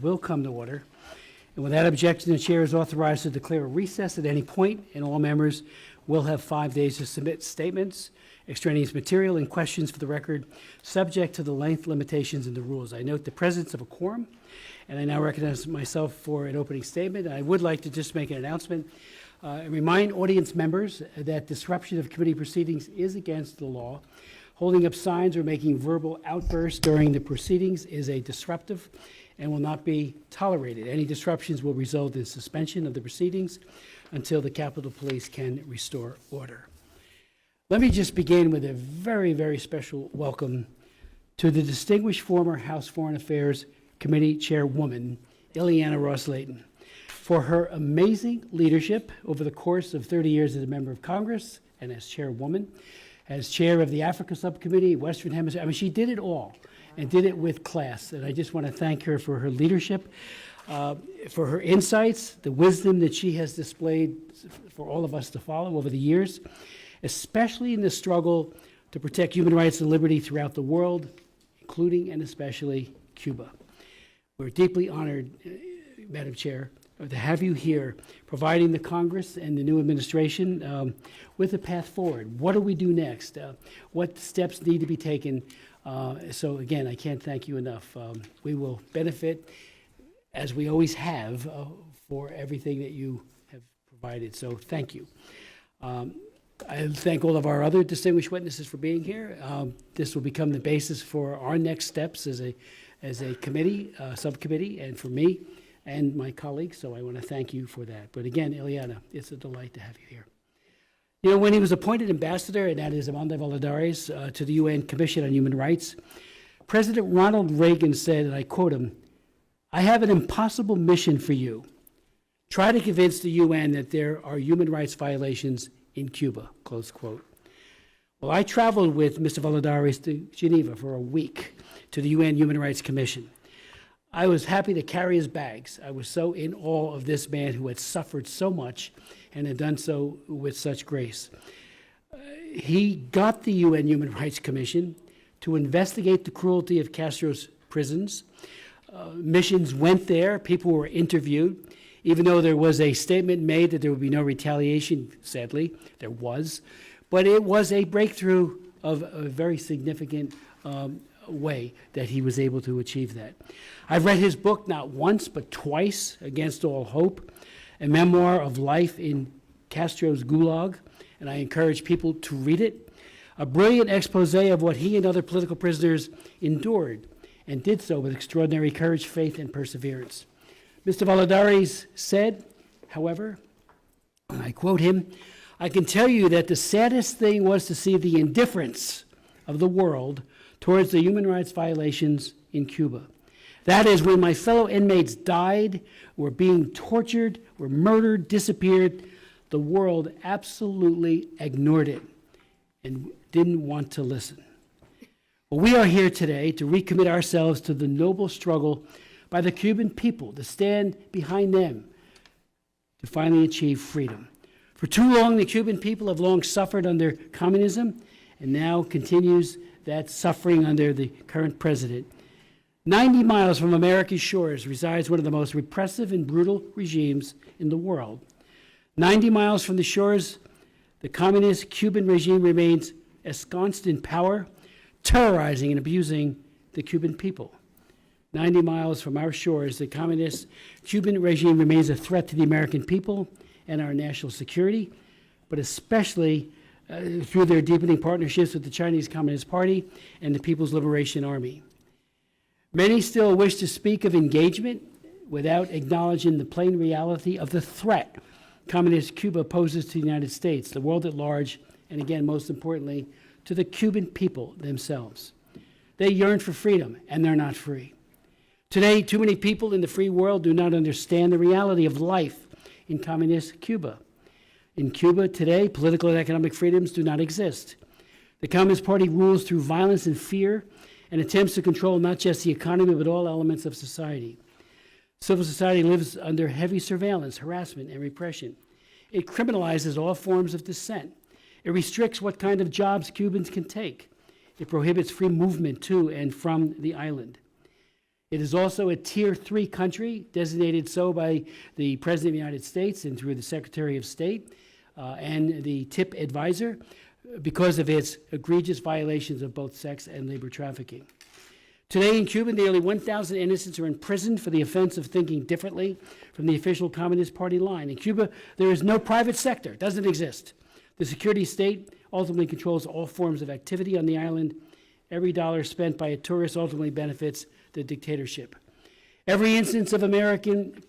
Will come to order. And without objection, the chair is authorized to declare a recess at any point, and all members will have 5 days to submit statements, extraneous material, and questions for the record, subject to the length limitations in the rules. I note the presence of a quorum, and I now recognize myself for an opening statement. I would like to just make an announcement and remind audience members that disruption of committee proceedings is against the law. Holding up signs or making verbal outbursts during the proceedings is a disruptive and will not be tolerated. Any disruptions will result in suspension of the proceedings until the Capitol Police can restore order. Let me just begin with a very, very special welcome to the distinguished former House Foreign Affairs Committee Chairwoman, Ileana Ros-Lehtinen, for her amazing leadership over the course of 30 years as a member of Congress and as Chairwoman, as chair of the Africa Subcommittee, Western Hemisphere. I mean, she did it all and did it with class. And I just want to thank her for her leadership, for her insights, the wisdom that she has displayed for all of us to follow over the years, especially in the struggle to protect human rights and liberty throughout the world, including and especially Cuba. We're deeply honored, Madam Chair, to have you here, providing the Congress and the new administration with a path forward. What do we do next? What steps need to be taken? So again, I can't thank you enough. We will benefit, as we always have, for everything that you have provided. So thank you. I thank all of our other distinguished witnesses for being here. This will become the basis for our next steps as a committee, subcommittee, and for me and my colleagues, so I want to thank you for that. But again, Ileana, it's a delight to have you here. You know, when he was appointed ambassador, and that is Amanda Valladares, to the UN Commission on Human Rights, President Ronald Reagan said, and I quote him, "I have an impossible mission for you. Try to convince the UN that there are human rights violations in Cuba," close quote. Well, I traveled with Mr. Valladares to Geneva for a week to the UN Human Rights Commission. I was happy to carry his bags. I was so in awe of this man who had suffered so much and had done so with such grace. He got the UN Human Rights Commission to investigate the cruelty of Castro's prisons. Missions went there. People were interviewed. Even though there was a statement made that there would be no retaliation, sadly, there was. But it was a breakthrough of a very significant way that he was able to achieve that. I've read his book not once but twice, Against All Hope, a memoir of life in Castro's gulag, and I encourage people to read it. A brilliant expose of what he and other political prisoners endured, and did so with extraordinary courage, faith, and perseverance. Mr. Valladares said, however, and I quote him, "I can tell you that the saddest thing was to see the indifference of the world towards the human rights violations in Cuba. That is, when my fellow inmates died, were being tortured, were murdered, disappeared, the world absolutely ignored it and didn't want to listen." Well, we are here today to recommit ourselves to the noble struggle by the Cuban people, to stand behind them, to finally achieve freedom. For too long, the Cuban people have long suffered under communism, and now continues that suffering under the current president. 90 miles from America's shores resides one of the most repressive and brutal regimes in the world. 90 miles from the shores, the communist Cuban regime remains ensconced in power, terrorizing and abusing the Cuban people. 90 miles from our shores, the communist Cuban regime remains a threat to the American people and our national security, but especially through their deepening partnerships with the Chinese Communist Party and the People's Liberation Army. Many still wish to speak of engagement without acknowledging the plain reality of the threat Communist Cuba poses to the United States, the world at large, and again, most importantly, to the Cuban people themselves. They yearn for freedom, and they're not free. Today, too many people in the free world do not understand the reality of life in Communist Cuba. In Cuba today, political and economic freedoms do not exist. The Communist Party rules through violence and fear and attempts to control not just the economy, but all elements of society. Civil society lives under heavy surveillance, harassment, and repression. It criminalizes all forms of dissent. It restricts what kind of jobs Cubans can take. It prohibits free movement to and from the island. It is also a Tier 3 country, designated so by the President of the United States and through the Secretary of State and the TIP advisor because of its egregious violations of both sex and labor trafficking. Today in Cuba, nearly 1,000 innocents are imprisoned for the offense of thinking differently from the official Communist Party line. In Cuba, there is no private sector, doesn't exist. The security state ultimately controls all forms of activity on the island. Every dollar spent by a tourist ultimately benefits the dictatorship. Every instance of American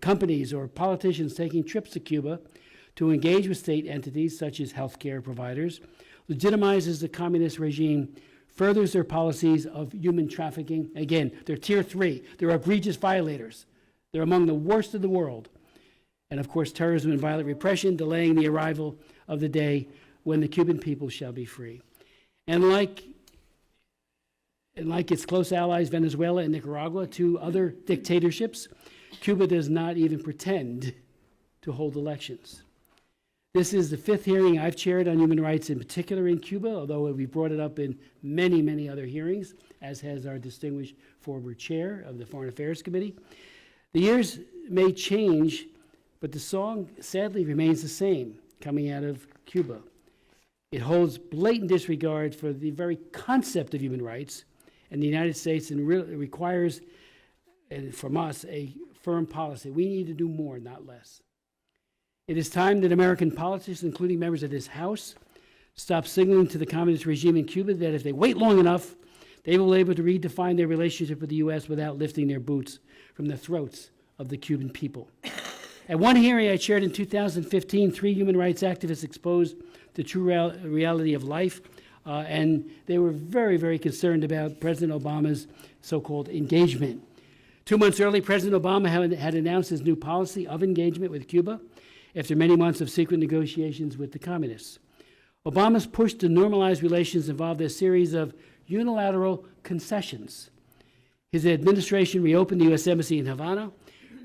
companies or politicians taking trips to Cuba to engage with state entities such as healthcare providers legitimizes the communist regime, furthers their policies of human trafficking. Again, they're Tier 3. They're egregious violators. They're among the worst in the world. And of course, terrorism and violent repression, delaying the arrival of the day when the Cuban people shall be free. And like its close allies, Venezuela and Nicaragua, two other dictatorships, Cuba does not even pretend to hold elections. This is the 5th hearing I've chaired on human rights, in particular in Cuba, although we brought it up in many, many other hearings, as has our distinguished former chair of the Foreign Affairs Committee. The years may change, but the song sadly remains the same coming out of Cuba. It holds blatant disregard for the very concept of human rights, and the United States requires from us a firm policy. We need to do more, not less. It is time that American politicians, including members of this House, stop signaling to the communist regime in Cuba that if they wait long enough, they will be able to redefine their relationship with the U.S. without lifting their boots from the throats of the Cuban people. At one hearing I chaired in 2015, 3 human rights activists exposed the true reality of life, and they were very, very concerned about President Obama's so-called engagement. 2 months early, President Obama had announced his new policy of engagement with Cuba after many months of secret negotiations with the communists. Obama's push to normalize relations involved a series of unilateral concessions. His administration reopened the U.S. Embassy in Havana,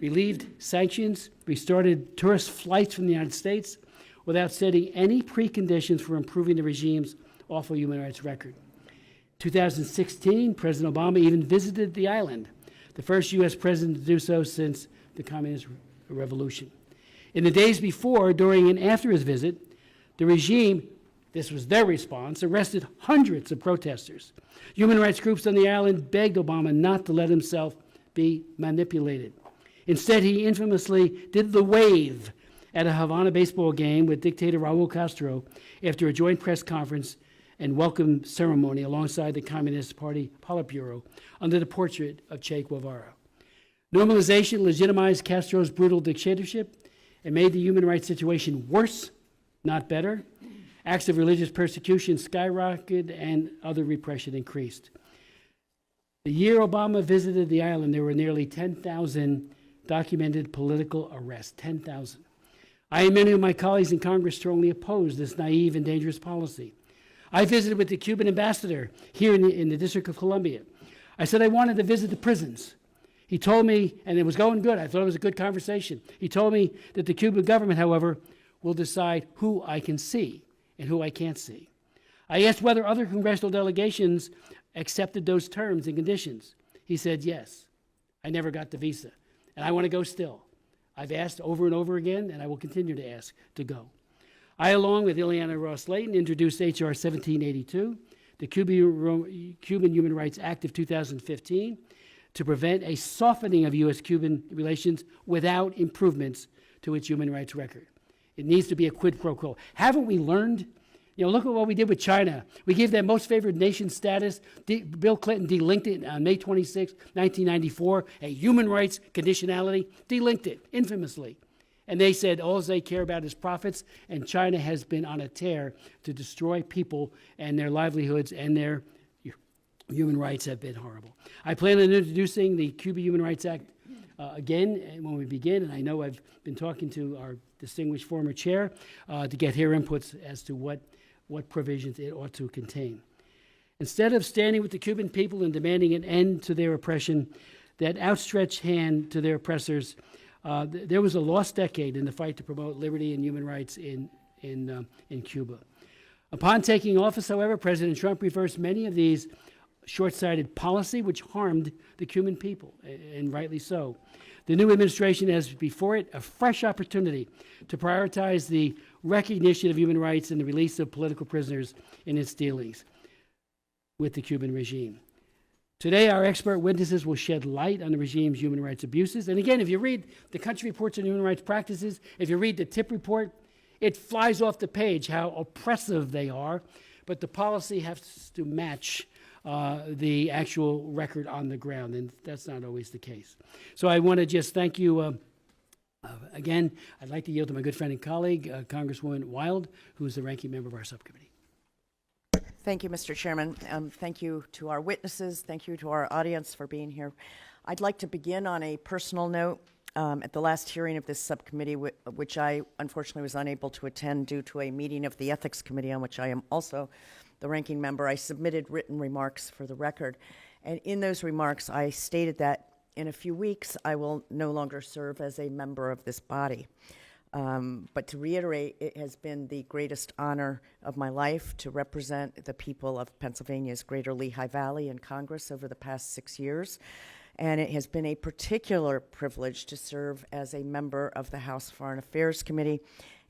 relieved sanctions, restarted tourist flights from the United States without setting any preconditions for improving the regime's awful human rights record. In 2016, President Obama even visited the island, the first U.S. president to do so since the Communist Revolution. In the days before, during, and after his visit, the regime, this was their response, arrested hundreds of protesters. Human rights groups on the island begged Obama not to let himself be manipulated. Instead, he infamously did the wave at a Havana baseball game with dictator Raul Castro after a joint press conference and welcome ceremony alongside the Communist Party Politburo under the portrait of Che Guevara. Normalization legitimized Castro's brutal dictatorship and made the human rights situation worse, not better. Acts of religious persecution skyrocketed and other repression increased. The year Obama visited the island, there were nearly 10,000 documented political arrests, 10,000. I and many of my colleagues in Congress strongly opposed this naive and dangerous policy. I visited with the Cuban ambassador here in the District of Columbia. I said I wanted to visit the prisons. He told me, and it was going good, I thought it was a good conversation. He told me that the Cuban government, however, will decide who I can see and who I can't see. I asked whether other congressional delegations accepted those terms and conditions. He said yes. I never got the visa, and I want to go still. I've asked over and over again, and I will continue to ask to go. I, along with Juan Ros-Lehtinen, introduced H.R. 1782, the Cuban Human Rights Act of 2015, to prevent a softening of U.S.-Cuban relations without improvements to its human rights record. It needs to be a quid pro quo. Haven't we learned? Look at what we did with China. We gave them most favored nation status. Bill Clinton delinked it on May 26, 1994, a human rights conditionality, delinked it infamously. And they said all they care about is profits, and China has been on a tear to destroy people and their livelihoods, and their human rights have been horrible. I plan on introducing the Cuban Human Rights Act again when we begin, and I know I've been talking to our distinguished former chair to get her inputs as to what provisions it ought to contain. Instead of standing with the Cuban people and demanding an end to their oppression, that outstretched hand to their oppressors, there was a lost decade in the fight to promote liberty and human rights in Cuba. Upon taking office, however, President Trump reversed many of these short-sighted policy which harmed the Cuban people, and rightly so. The new administration has before it a fresh opportunity to prioritize the recognition of human rights and the release of political prisoners in its dealings with the Cuban regime. Today, our expert witnesses will shed light on the regime's human rights abuses. And again, if you read the country reports on human rights practices, if you read the TIP report, it flies off the page how oppressive they are, but the policy has to match the actual record on the ground, and that's not always the case. So I want to just thank you again. I'd like to yield to my good friend and colleague, Congresswoman Wild, who is the ranking member of our subcommittee. Thank you, Mr. Chairman. Thank you to our witnesses. Thank you to our audience for being here. I'd like to begin on a personal note. At the last hearing of this subcommittee, which I unfortunately was unable to attend due to a meeting of the Ethics Committee, on which I am also the ranking member, I submitted written remarks for the record. And in those remarks, I stated that in a few weeks, I will no longer serve as a member of this body. But to reiterate, it has been the greatest honor of my life to represent the people of Pennsylvania's Greater Lehigh Valley in Congress over the past 6 years. And it has been a particular privilege to serve as a member of the House Foreign Affairs Committee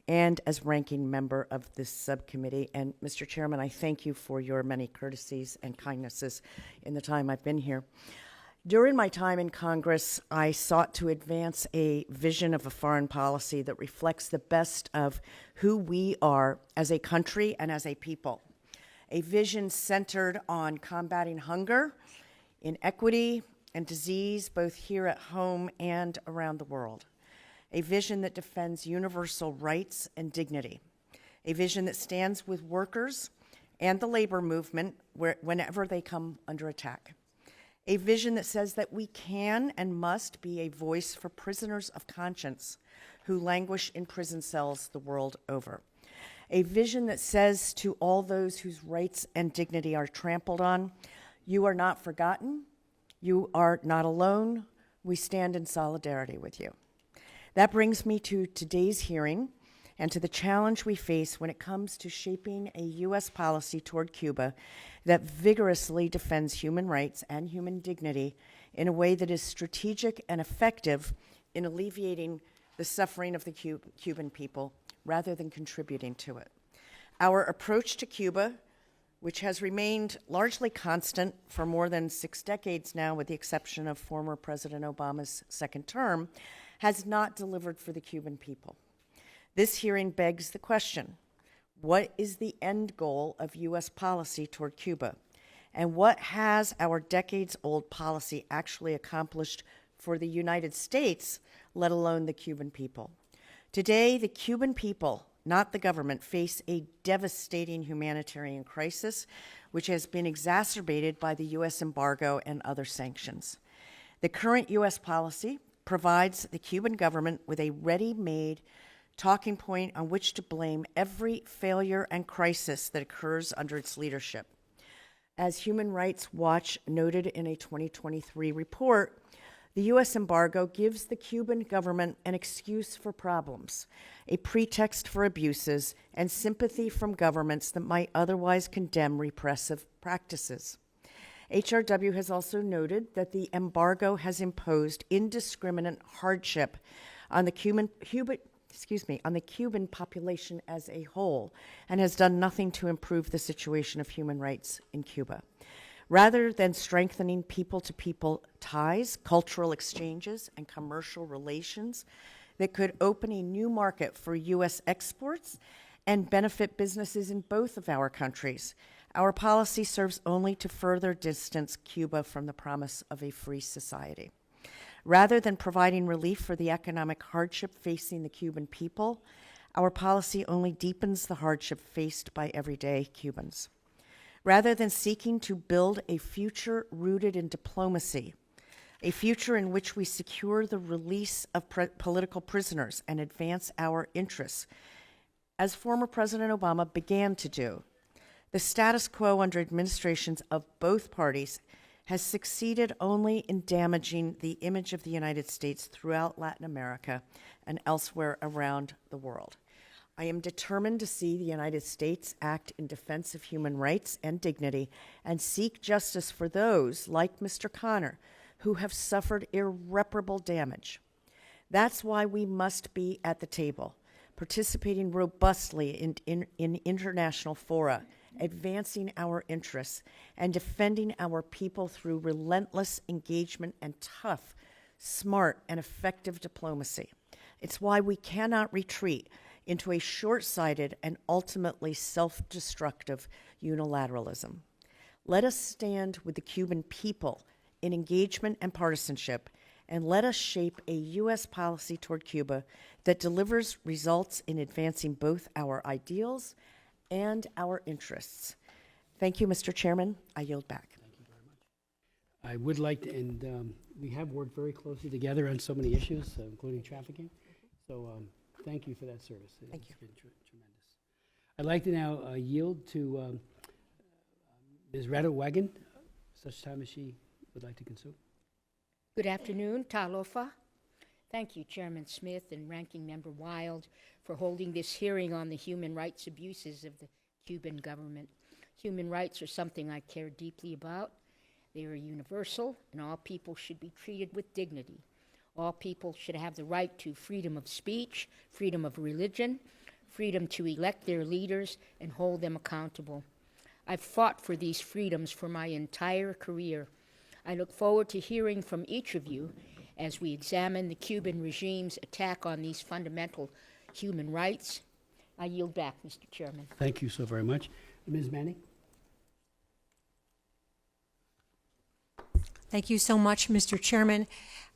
and as ranking member of this subcommittee. And Mr. Chairman, I thank you for your many courtesies and kindnesses in the time I've been here. During my time in Congress, I sought to advance a vision of a foreign policy that reflects the best of who we are as a country and as a people. A vision centered on combating hunger, inequity, and disease, both here at home and around the world. A vision that defends universal rights and dignity. A vision that stands with workers and the labor movement whenever they come under attack. A vision that says that we can and must be a voice for prisoners of conscience who languish in prison cells the world over. A vision that says to all those whose rights and dignity are trampled on, you are not forgotten, you are not alone. We stand in solidarity with you. That brings me to today's hearing and to the challenge we face when it comes to shaping a U.S. policy toward Cuba that vigorously defends human rights and human dignity in a way that is strategic and effective in alleviating the suffering of the Cuban people rather than contributing to it. Our approach to Cuba, which has remained largely constant for more than 6 decades now, with the exception of former President Obama's second term, has not delivered for the Cuban people. This hearing begs the question, what is the end goal of U.S. policy toward Cuba? And what has our decades-old policy actually accomplished for the United States, let alone the Cuban people? Today, the Cuban people, not the government, face a devastating humanitarian crisis, which has been exacerbated by the U.S. embargo and other sanctions. The current U.S. policy provides the Cuban government with a ready-made talking point on which to blame every failure and crisis that occurs under its leadership. As Human Rights Watch noted in a 2023 report, the U.S. embargo gives the Cuban government an excuse for problems, a pretext for abuses, and sympathy from governments that might otherwise condemn repressive practices. HRW has also noted that the embargo has imposed indiscriminate hardship on the Cuban population as a whole and has done nothing to improve the situation of human rights in Cuba. Rather than strengthening people-to-people ties, cultural exchanges, and commercial relations that could open a new market for U.S. exports and benefit businesses in both of our countries, our policy serves only to further distance Cuba from the promise of a free society. Rather than providing relief for the economic hardship facing the Cuban people, our policy only deepens the hardship faced by everyday Cubans. Rather than seeking to build a future rooted in diplomacy, a future in which we secure the release of political prisoners and advance our interests, as former President Obama began to do, the status quo under administrations of both parties has succeeded only in damaging the image of the United States throughout Latin America and elsewhere around the world. I am determined to see the United States act in defense of human rights and dignity and seek justice for those, like Mr. Connor, who have suffered irreparable damage. That's why we must be at the table, participating robustly in international fora, advancing our interests, and defending our people through relentless engagement and tough, smart, and effective diplomacy. It's why we cannot retreat into a short-sighted and ultimately self-destructive unilateralism. Let us stand with the Cuban people in engagement and partisanship, and let us shape a U.S. policy toward Cuba that delivers results in advancing both our ideals and our interests. Thank you, Mr. Chairman. I yield back. Thank you very much. I would like to, and we have worked very closely together on so many issues, including trafficking. So thank you for that service. Thank It's been tremendous. I'd like to now yield to Ms. Retta Wagon, such time as she would like to consume. Good afternoon, Talofa. Thank you, Chairman Smith and Ranking Member Wild, for holding this hearing on the human rights abuses of the Cuban government. Human rights are something I care deeply about. They are universal, and all people should be treated with dignity. All people should have the right to freedom of speech, freedom of religion, freedom to elect their leaders and hold them accountable. I've fought for these freedoms for my entire career. I look forward to hearing from each of you as we examine the Cuban regime's attack on these fundamental human rights. I yield back, Mr. Chairman. Thank you so very much. Ms. Manning? Thank you so much, Mr. Chairman.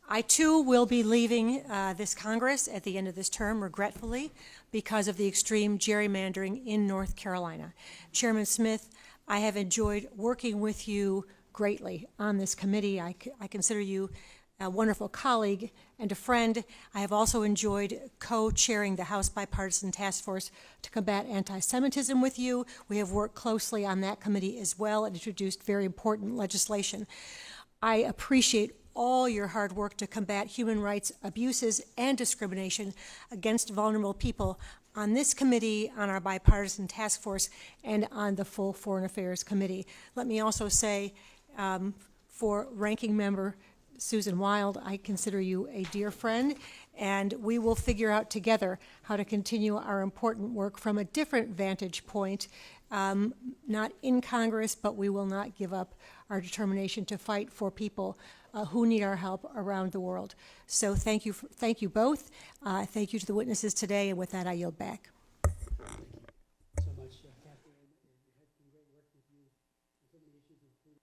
I, too, will be leaving this Congress at the end of this term, regretfully, because of the extreme gerrymandering in North Carolina. Chairman Smith, I have enjoyed working with you greatly on this committee. I consider you a wonderful colleague and a friend. I have also enjoyed co-chairing the House Bipartisan Task Force to combat anti-Semitism with you. We have worked closely on that committee as well and introduced very important legislation. I appreciate all your hard work to combat human rights abuses and discrimination against vulnerable people on this committee, on our bipartisan task force, and on the full Foreign Affairs Committee. Let me also say, for Ranking Member Susan Wild, I consider you a dear friend, and we will figure out together how to continue our important work from a different vantage point, not in Congress, but we will not give up our determination to fight for people who need our help around the world. So thank you both. Thank you to the witnesses today, and with that, I yield back. So much, Catherine. It has been great working with you on so many issues, including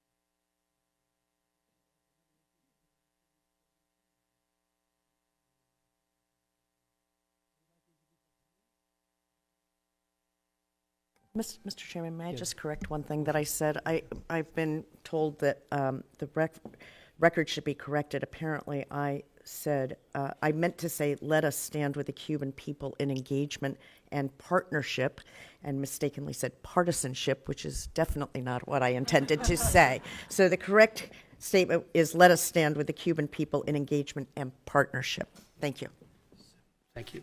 Mr. Chairman, may I Yes. just correct one thing that I said? I've been told that the record should be corrected. Apparently, I said, I meant to say, let us stand with the Cuban people in engagement and partnership, and mistakenly said partisanship, which is definitely not what I intended to say. So the correct statement is, let us stand with the Cuban people in engagement and partnership. Thank you. Thank you.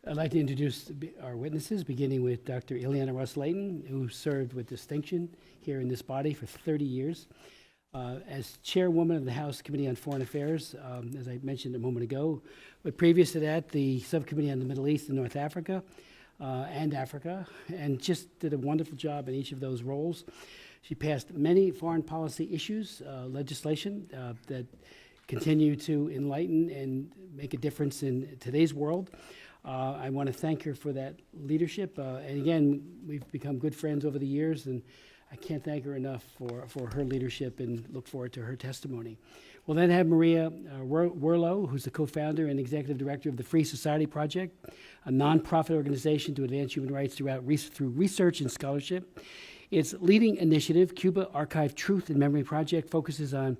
I'd like to introduce our witnesses, beginning with Dr. Ileana Ros-Lehtinen, who served with distinction here in this body for 30 years. As chairwoman of the House Committee on Foreign Affairs, as I mentioned a moment ago, but previous to that, the Subcommittee on the Middle East and North Africa, and just did a wonderful job in each of those roles. She passed many foreign policy issues, legislation that continue to enlighten and make a difference in today's world. I want to thank her for that leadership. And again, we've become good friends over the years, and I can't thank her enough for her leadership and look forward to her testimony. We'll then have Maria Werlau, who's the co-founder and executive director of the Free Society Project, a nonprofit organization to advance human rights through research and scholarship. Its leading initiative, Cuba Archive Truth and Memory Project, focuses on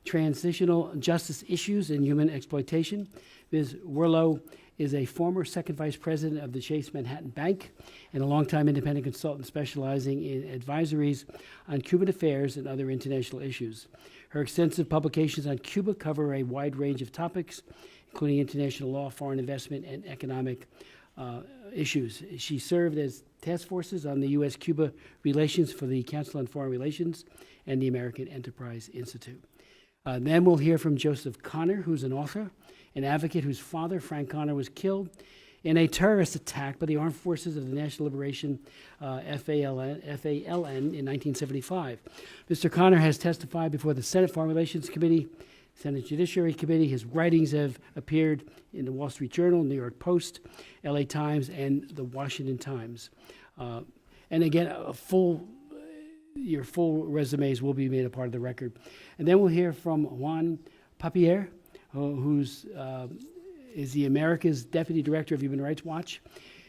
transitional justice issues and human exploitation. Ms. Werlau is a former second vice president of the Chase Manhattan Bank and a longtime independent consultant specializing in advisories on Cuban affairs and other international issues. Her extensive publications on Cuba cover a wide range of topics, including international law, foreign investment, and economic issues. She served as task forces on the U.S.-Cuba relations for the Council on Foreign Relations and the American Enterprise Institute. Then we'll hear from Joseph Connor, who's an author, an advocate whose father, Frank Connor, was killed in a terrorist attack by the Armed Forces of the National Liberation, FALN, in 1975. Mr. Connor has testified before the Senate Foreign Relations Committee, Senate Judiciary Committee. His writings have appeared in the Wall Street Journal, New York Post, LA Times, and the Washington Times. And again, your full resumes will be made a part of the record. And then we'll hear from Juan Pappier, who's is the America's Deputy Director of Human Rights Watch.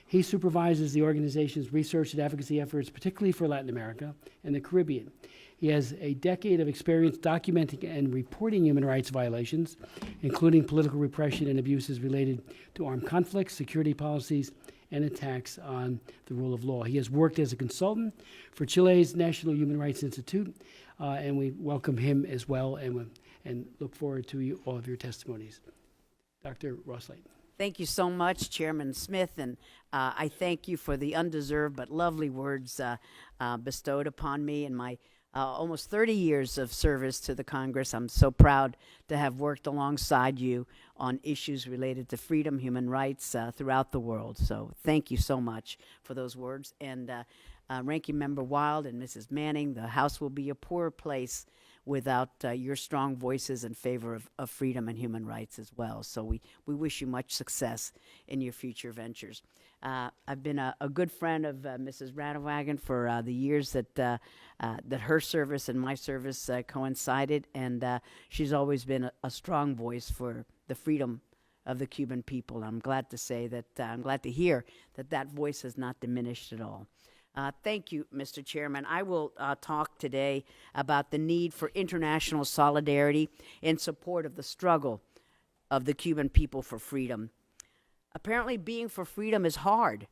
He supervises the organization's research and advocacy efforts, particularly for Latin America and the Caribbean. He has a decade of experience documenting and reporting human rights violations, including political repression and abuses related to armed conflicts, security policies, and attacks on the rule of law. He has worked as a consultant for Chile's National Human Rights Institute, and we welcome him as well and look forward to all of your testimonies. Dr. Ros-Lehtinen. Thank you so much, Chairman Smith, and I thank you for the undeserved but lovely words bestowed upon me in my almost 30 years of service to the Congress. I'm so proud to have worked alongside you on issues related to freedom, human rights throughout the world. So thank you so much for those words. And Ranking Member Wild and Mrs. Manning, the House will be a poorer place without your strong voices in favor of freedom and human rights as well. So we wish you much success in your future ventures. I've been a good friend of Mrs. Radewagen for the years that her service and my service coincided, and she's always been a strong voice for the freedom of the Cuban people. I'm glad to say that, I'm glad to hear that voice has not diminished at all. Thank you, Mr. Chairman. I will talk today about the need for international solidarity in support of the struggle of the Cuban people for freedom. Apparently, being for freedom is hard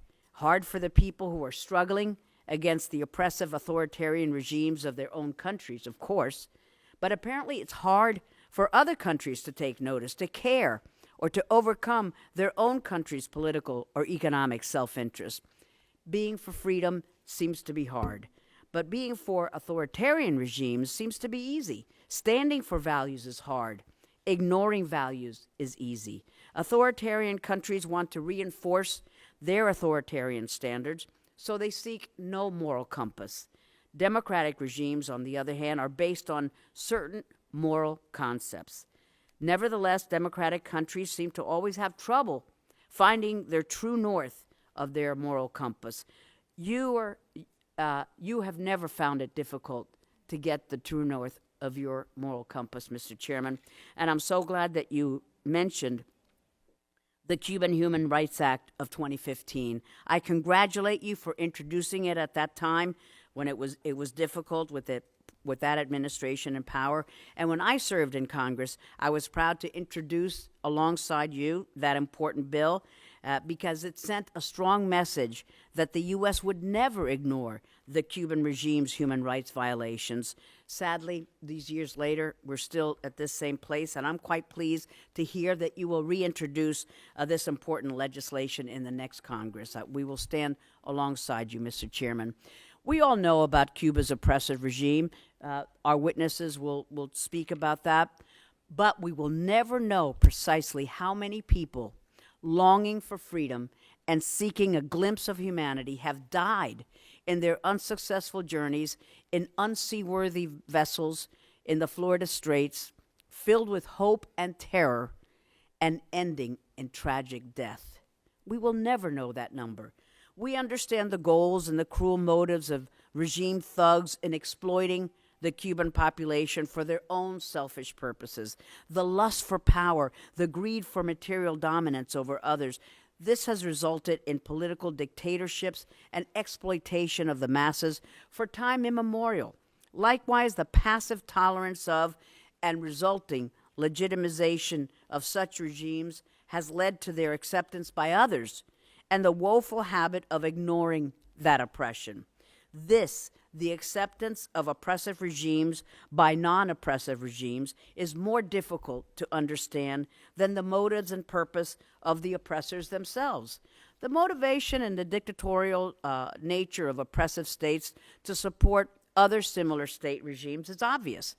for the people who are struggling against the oppressive authoritarian regimes of their own countries, of course, but apparently it's hard for other countries to take notice, to care, or to overcome their own country's political or economic self-interest. Being for freedom seems to be hard, but being for authoritarian regimes seems to be easy. Standing for values is hard. Ignoring values is easy. Authoritarian countries want to reinforce their authoritarian standards, so they seek no moral compass. Democratic regimes, on the other hand, are based on certain moral concepts. Nevertheless, democratic countries seem to always have trouble finding their true north of their moral compass. You have never found it difficult to get the true north of your moral compass, Mr. Chairman, and I'm so glad that you mentioned the Cuban Human Rights Act of 2015. I congratulate you for introducing it at that time when it was difficult with that administration in power. And when I served in Congress, I was proud to introduce alongside you that important bill because it sent a strong message that the U.S. would never ignore the Cuban regime's human rights violations. Sadly, these years later, we're still at this same place, and I'm quite pleased to hear that you will reintroduce this important legislation in the next Congress. We will stand alongside you, Mr. Chairman. We all know about Cuba's oppressive regime. Our witnesses will speak about that, but we will never know precisely how many people longing for freedom and seeking a glimpse of humanity have died in their unsuccessful journeys in unseaworthy vessels in the Florida Straits, filled with hope and terror and ending in tragic death. We will never know that number. We understand the goals and the cruel motives of regime thugs in exploiting the Cuban population for their own selfish purposes, the lust for power, the greed for material dominance over others. This has resulted in political dictatorships and exploitation of the masses for time immemorial. Likewise, the passive tolerance of and resulting legitimization of such regimes has led to their acceptance by others and the woeful habit of ignoring that oppression. This, the acceptance of oppressive regimes by non-oppressive regimes, is more difficult to understand than the motives and purpose of the oppressors themselves. The motivation and the dictatorial nature of oppressive states to support other similar state regimes is obvious.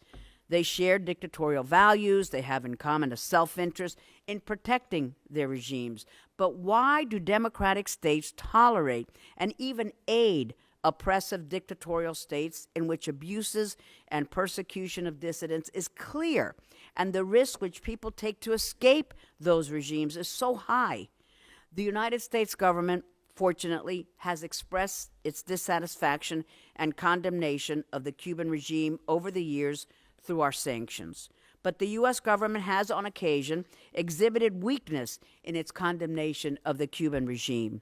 They share dictatorial values. They have in common a self-interest in protecting their regimes. But why do democratic states tolerate and even aid oppressive dictatorial states in which abuses and persecution of dissidents is clear, and the risk which people take to escape those regimes is so high? The United States government, fortunately, has expressed its dissatisfaction and condemnation of the Cuban regime over the years through our sanctions. But the U.S. government has, on occasion, exhibited weakness in its condemnation of the Cuban regime.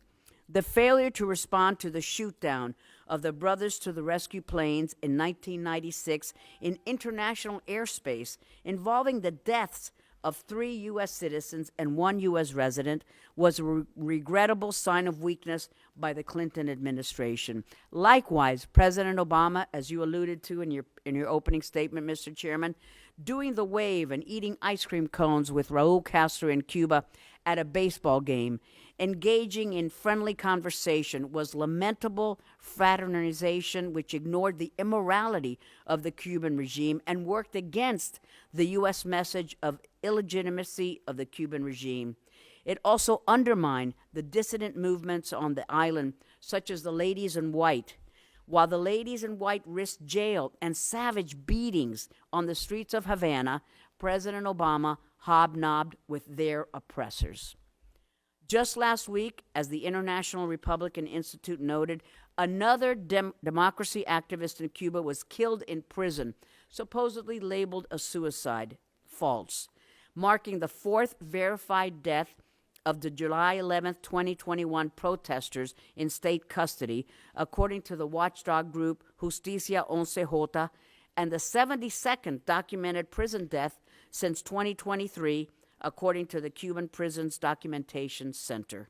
The failure to respond to the shoot-down of the Brothers to the Rescue planes in 1996 in international airspace, involving the deaths of 3 U.S. citizens and 1 U.S. resident, was a regrettable sign of weakness by the Clinton administration. Likewise, President Obama, as you alluded to in your opening statement, Mr. Chairman, doing the wave and eating ice cream cones with Raul Castro in Cuba at a baseball game, engaging in friendly conversation, was lamentable fraternization which ignored the immorality of the Cuban regime and worked against the U.S. message of illegitimacy of the Cuban regime. It also undermined the dissident movements on the island, such as the Ladies in White. While the Ladies in White risked jail and savage beatings on the streets of Havana, President Obama hobnobbed with their oppressors. Just last week, as the International Republican Institute noted, another democracy activist in Cuba was killed in prison, supposedly labeled a suicide. False. Marking the 4th verified death of the July 11, 2021 protesters in state custody, according to the watchdog group Justicia Once J, and the 72nd documented prison death since 2023, according to the Cuban Prisons Documentation Center.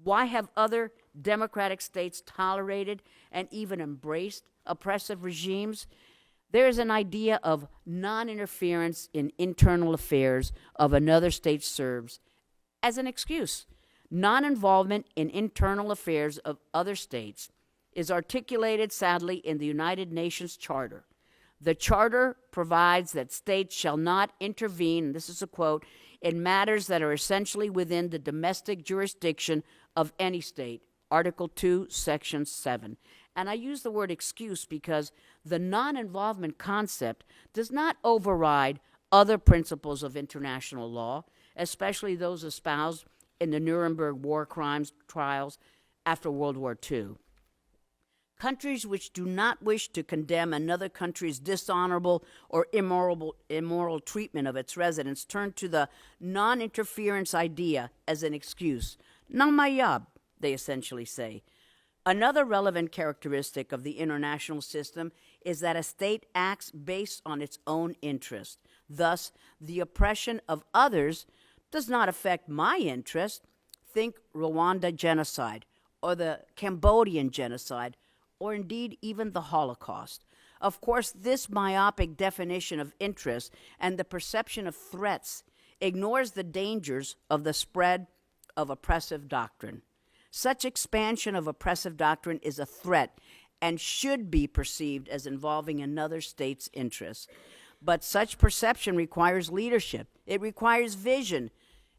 Why have other democratic states tolerated and even embraced oppressive regimes? There is an idea of non-interference in internal affairs of another state serves as an excuse. Non-involvement in internal affairs of other states is articulated, sadly, in the United Nations Charter. The Charter provides that states shall not intervene, and this is a quote, in matters that are essentially within the domestic jurisdiction of any state, Article 2, Section 7. And I use the word excuse because the non-involvement concept does not override other principles of international law, especially those espoused in the Nuremberg war crimes trials after World War II. Countries which do not wish to condemn another country's dishonorable or immoral treatment of its residents turn to the non-interference idea as an excuse. Not my job, they essentially say. Another relevant characteristic of the international system is that a state acts based on its own interest. Thus, the oppression of others does not affect my interest. Think Rwanda genocide, or the Cambodian genocide, or indeed even the Holocaust. Of course, this myopic definition of interest and the perception of threats ignores the dangers of the spread of oppressive doctrine. Such expansion of oppressive doctrine is a threat and should be perceived as involving another state's interests. But such perception requires leadership. It requires vision,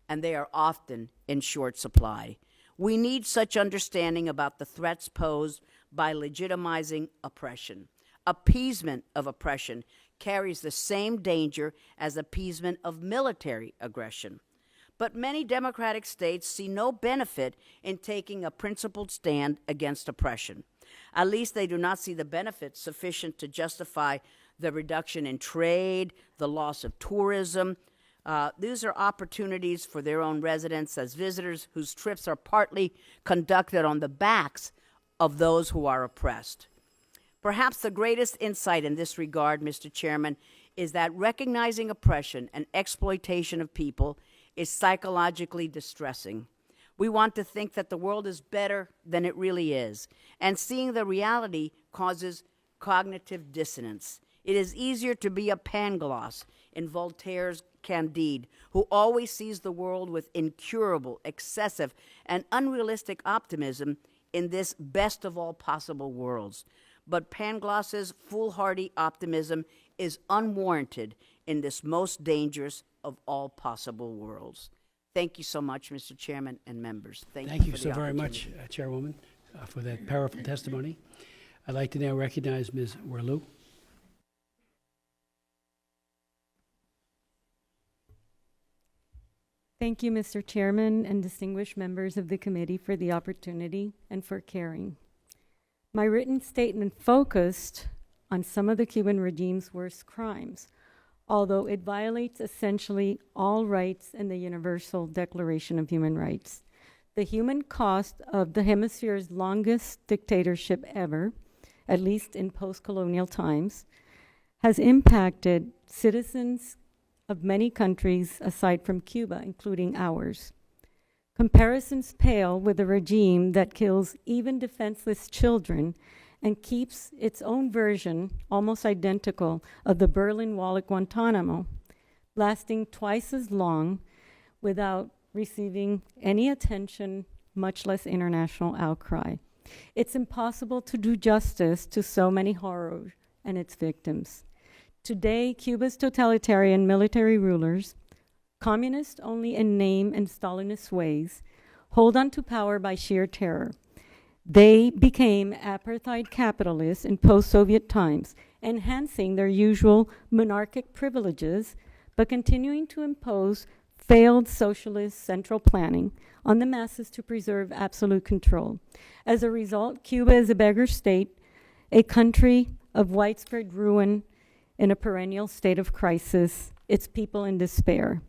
and they are often in short supply. We need such understanding about the threats posed by legitimizing oppression. Appeasement of oppression carries the same danger as appeasement of military aggression. But many democratic states see no benefit in taking a principled stand against oppression. At least they do not see the benefits sufficient to justify the reduction in trade, the loss of tourism. These are opportunities for their own residents as visitors whose trips are partly conducted on the backs of those who are oppressed. Perhaps the greatest insight in this regard, Mr. Chairman, is that recognizing oppression and exploitation of people is psychologically distressing. We want to think that the world is better than it really is, and seeing the reality causes cognitive dissonance. It is easier to be a Pangloss in Voltaire's Candide, who always sees the world with incurable, excessive, and unrealistic optimism in this best of all possible worlds. But Pangloss's foolhardy optimism is unwarranted in this most dangerous of all possible worlds. Thank you so much, Mr. Chairman and members. Thank you for so the very much, opportunity. Chairwoman, for that powerful testimony. I'd like to now recognize Ms. Werlau. Thank you, Mr. Chairman and distinguished members of the committee for the opportunity and for caring. My written statement focused on some of the Cuban regime's worst crimes, although it violates essentially all rights in the Universal Declaration of Human Rights. The human cost of the hemisphere's longest dictatorship ever, at least in post-colonial times, has impacted citizens of many countries aside from Cuba, including ours. Comparisons pale with a regime that kills even defenseless children and keeps its own version, almost identical, of the Berlin Wall at Guantanamo, lasting twice as long without receiving any attention, much less international outcry. It's impossible to do justice to so many horrors and its victims. Today, Cuba's totalitarian military rulers, communist only in name and Stalinist ways, hold on to power by sheer terror. They became apartheid capitalists in post-Soviet times, enhancing their usual monarchic privileges, but continuing to impose failed socialist central planning on the masses to preserve absolute control. As a result, Cuba is a beggar state, a country of widespread ruin in a perennial state of crisis, its people in despair.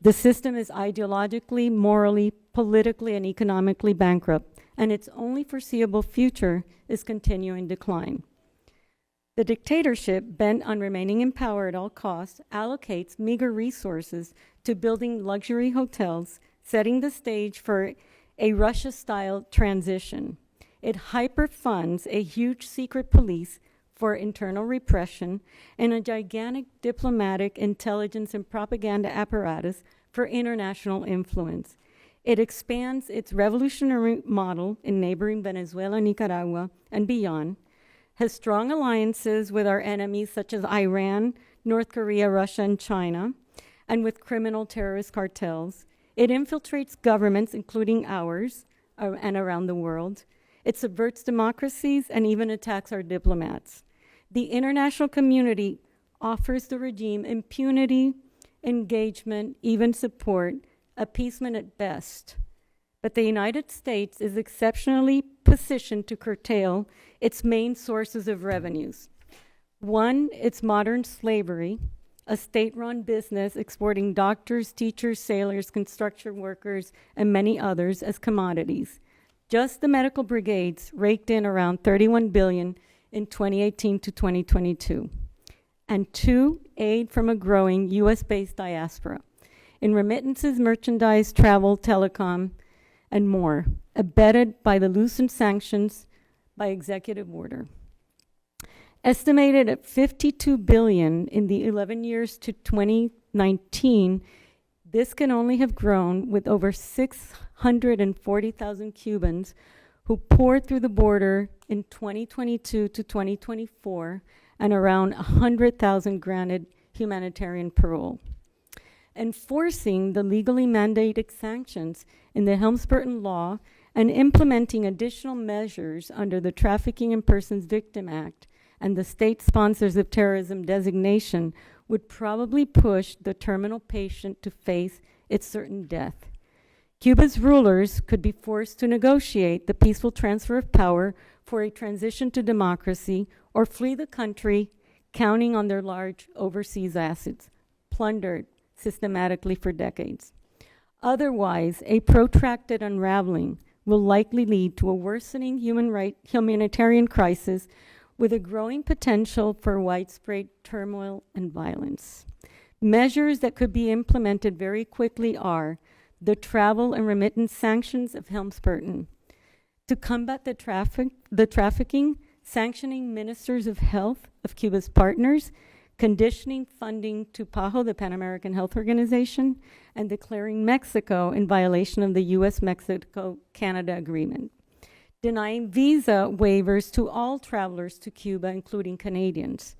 The system is ideologically, morally, politically, and economically bankrupt, and its only foreseeable future is continuing decline. The dictatorship, bent on remaining in power at all costs, allocates meager resources to building luxury hotels, setting the stage for a Russia-style transition. It hyperfunds a huge secret police for internal repression and a gigantic diplomatic, intelligence, and propaganda apparatus for international influence. It expands its revolutionary model in neighboring Venezuela, Nicaragua, and beyond, has strong alliances with our enemies such as Iran, North Korea, Russia, and China, and with criminal terrorist cartels. It infiltrates governments, including ours, and around the world. It subverts democracies and even attacks our diplomats. The international community offers the regime impunity, engagement, even support, appeasement at best. But the United States is exceptionally positioned to curtail its main sources of revenues. One, its modern slavery, a state-run business exporting doctors, teachers, sailors, construction workers, and many others as commodities. Just the medical brigades raked in around $31 billion in 2018 to 2022. And two, aid from a growing U.S.-based diaspora in remittances, merchandise, travel, telecom, and more, abetted by the loosened sanctions by executive order. Estimated at $52 billion in the 11 years to 2019, this can only have grown with over 640,000 Cubans who poured through the border in 2022 to 2024, and around 100,000 granted humanitarian parole. Enforcing the legally mandated sanctions in the Helms-Burton Law and implementing additional measures under the Trafficking in Persons Victim Act and the State Sponsors of Terrorism designation would probably push the terminal patient to face its certain death. Cuba's rulers could be forced to negotiate the peaceful transfer of power for a transition to democracy or flee the country, counting on their large overseas assets, plundered systematically for decades. Otherwise, a protracted unraveling will likely lead to a worsening humanitarian crisis with a growing potential for widespread turmoil and violence. Measures that could be implemented very quickly are the travel and remittance sanctions of Helms-Burton. To combat the trafficking, sanctioning ministers of health of Cuba's partners, conditioning funding to PAHO, the Pan American Health Organization, and declaring Mexico in violation of the U.S.-Mexico-Canada Agreement, denying visa waivers to all travelers to Cuba, including Canadians,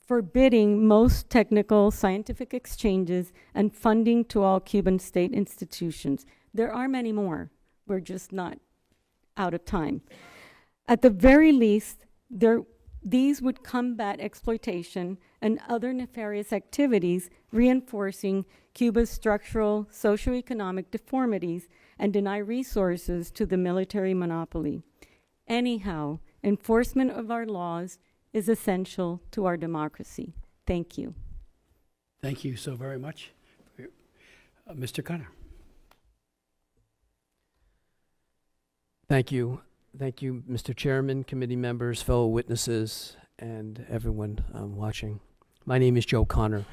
forbidding most technical scientific exchanges, and funding to all Cuban state institutions. There are many more. We're just not out of time. At the very least, these would combat exploitation and other nefarious activities, reinforcing Cuba's structural socioeconomic deformities and deny resources to the military monopoly. Anyhow, enforcement of our laws is essential to our democracy. Thank you. Thank you so very much. Mr. Connor. Thank you. Thank you, Mr. Chairman, committee members, fellow witnesses, and everyone watching. My name is Joe Connor.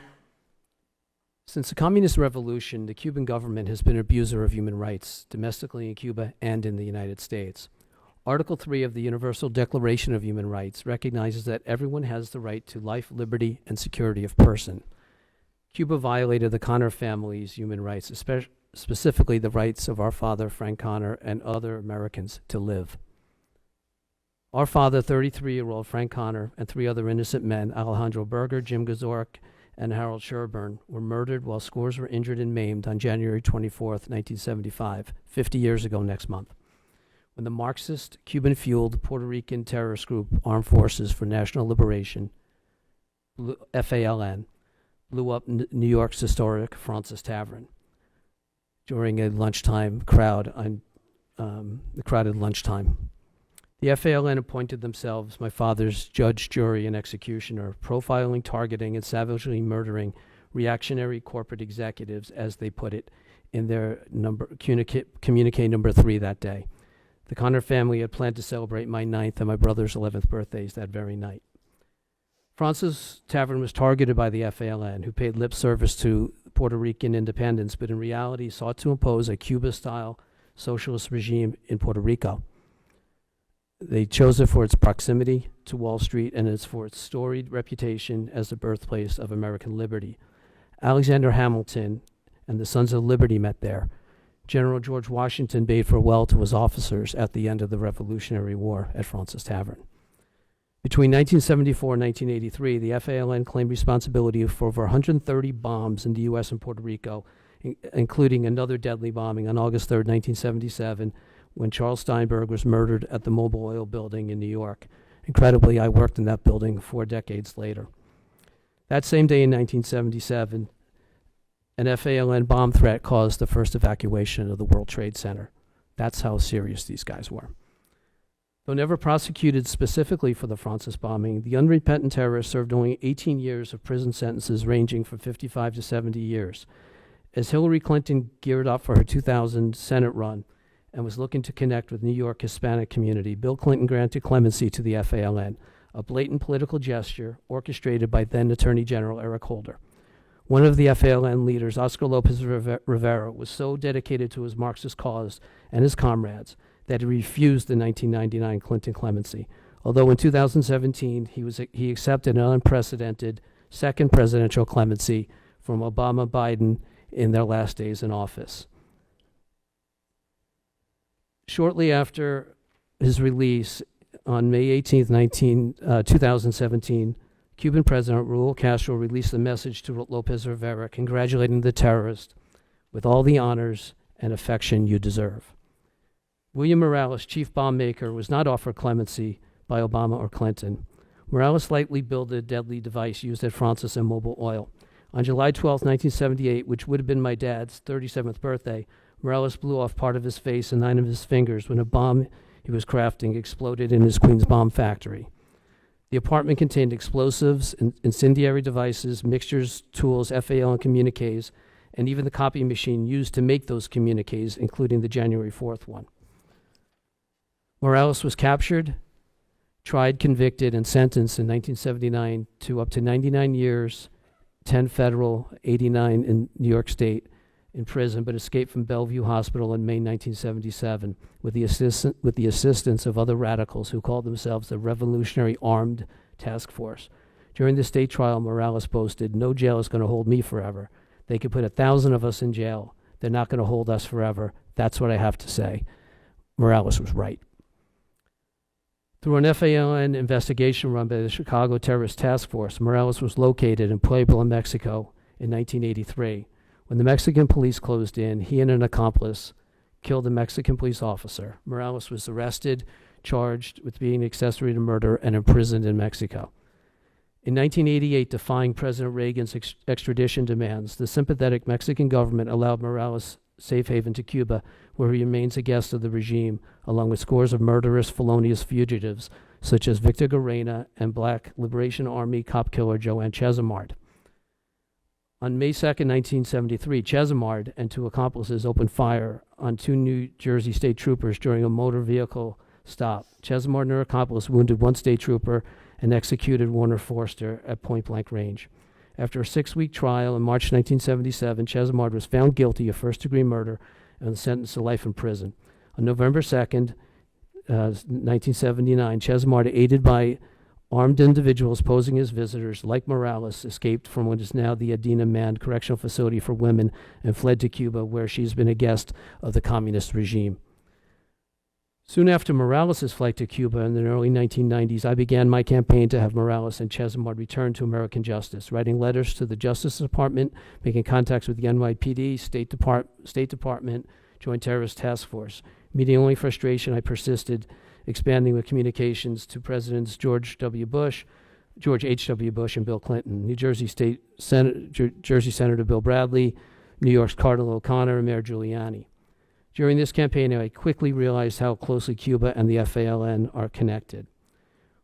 Since the Communist Revolution, the Cuban government has been an abuser of human rights, domestically in Cuba and in the United States. Article 3 of the Universal Declaration of Human Rights recognizes that everyone has the right to life, liberty, and security of person. Cuba violated the Connor family's human rights, specifically the rights of our father, Frank Connor, and other Americans to live. Our father, 33-year-old Frank Connor, and 3 other innocent men, Alejandro Berger, Jim Gazorek, and Harold Sherburne, were murdered while scores were injured and maimed on January 24th, 1975, 50 years ago next month, when the Marxist, Cuban-fueled Puerto Rican terrorist group Armed Forces for National Liberation, FALN, blew up New York's historic Francis Tavern during a lunchtime crowd on the crowded lunchtime. The FALN appointed themselves my father's judge, jury, and executioner, profiling, targeting, and savagely murdering reactionary corporate executives, as they put it in their communique number 3 that day. The Connor family had planned to celebrate my 9th and my brother's 11th birthdays that very night. Francis Tavern was targeted by the FALN, who paid lip service to Puerto Rican independence, but in reality sought to impose a Cuba-style socialist regime in Puerto Rico. They chose it for its proximity to Wall Street and for its storied reputation as the birthplace of American liberty. Alexander Hamilton and the Sons of Liberty met there. General George Washington bade farewell to his officers at the end of the Revolutionary War at Francis Tavern. Between 1974 and 1983, the FALN claimed responsibility for over 130 bombs in the U.S. and Puerto Rico, including another deadly bombing on August 3rd, 1977, when Charles Steinberg was murdered at the Mobil Oil building in New York. Incredibly, I worked in that building 4 decades later. That same day in 1977, an FALN bomb threat caused the first evacuation of the World Trade Center. That's how serious these guys were. Though never prosecuted specifically for the Francis bombing, the unrepentant terrorists served only 18 years of prison sentences ranging from 55 to 70 years. As Hillary Clinton geared up for her 2000 Senate run and was looking to connect with New York Hispanic community, Bill Clinton granted clemency to the FALN, a blatant political gesture orchestrated by then Attorney General Eric Holder. One of the FALN leaders, Oscar Lopez Rivera, was so dedicated to his Marxist cause and his comrades that he refused the 1999 Clinton clemency, although in 2017 he accepted an unprecedented second presidential clemency from Obama-Biden in their last days in office. Shortly after his release on May 18, 2017, Cuban President Raul Castro released a message to Lopez Rivera congratulating the terrorist with all the honors and affection you deserve. William Morales, chief bomb maker, was not offered clemency by Obama or Clinton. Morales likely built a deadly device used at Francis and Mobil Oil. On July 12, 1978, which would have been my dad's 37th birthday, Morales blew off part of his face and 9 of his fingers when a bomb he was crafting exploded in his Queens bomb factory. The apartment contained explosives, incendiary devices, mixtures, tools, FAL communiques, and even the copy machine used to make those communiques, including the January 4th one. Morales was captured, tried, convicted, and sentenced in 1979 to up to 99 years, 10 federal, 89 in New York State, in prison, but escaped from Bellevue Hospital in May 1977 with the assistance of other radicals who called themselves the Revolutionary Armed Task Force. During the state trial, Morales boasted, "No jail is going to hold me forever. They could put 1,000 of us in jail. They're not going to hold us forever. That's what I have to say." Morales was right. Through an FALN investigation run by the Chicago Terrorist Task Force, Morales was located in Puebla, Mexico in 1983. When the Mexican police closed in, he and an accomplice killed a Mexican police officer. Morales was arrested, charged with being accessory to murder, and imprisoned in Mexico. In 1988, defying President Reagan's extradition demands, the sympathetic Mexican government allowed Morales safe haven to Cuba, where he remains a guest of the regime, along with scores of murderous, felonious fugitives, such as Victor Garena and Black Liberation Army cop killer Joanne Chesimard. On May 2nd, 1973, Chesimard and two accomplices opened fire on two New Jersey state troopers during a motor vehicle stop. Chesimard and her accomplice wounded one state trooper and executed Warner Forster at point-blank range. After a 6-week trial in March 1977, Chesimard was found guilty of first-degree murder and was sentenced to life in prison. On November 2nd, 1979, Chesimard, aided by armed individuals posing as visitors, like Morales, escaped from what is now the Adina Manned Correctional Facility for Women and fled to Cuba, where she's been a guest of the communist regime. Soon after Morales' flight to Cuba in the early 1990s, I began my campaign to have Morales and Chesimard return to American justice, writing letters to the Justice Department, making contacts with the NYPD, State Department, Joint Terrorist Task Force. Meeting only frustration, I persisted, expanding the communications to Presidents George H.W. Bush, and Bill Clinton, New Jersey Senator Bill Bradley, New York's Cardinal O'Connor, and Mayor Giuliani. During this campaign, I quickly realized how closely Cuba and the FALN are connected.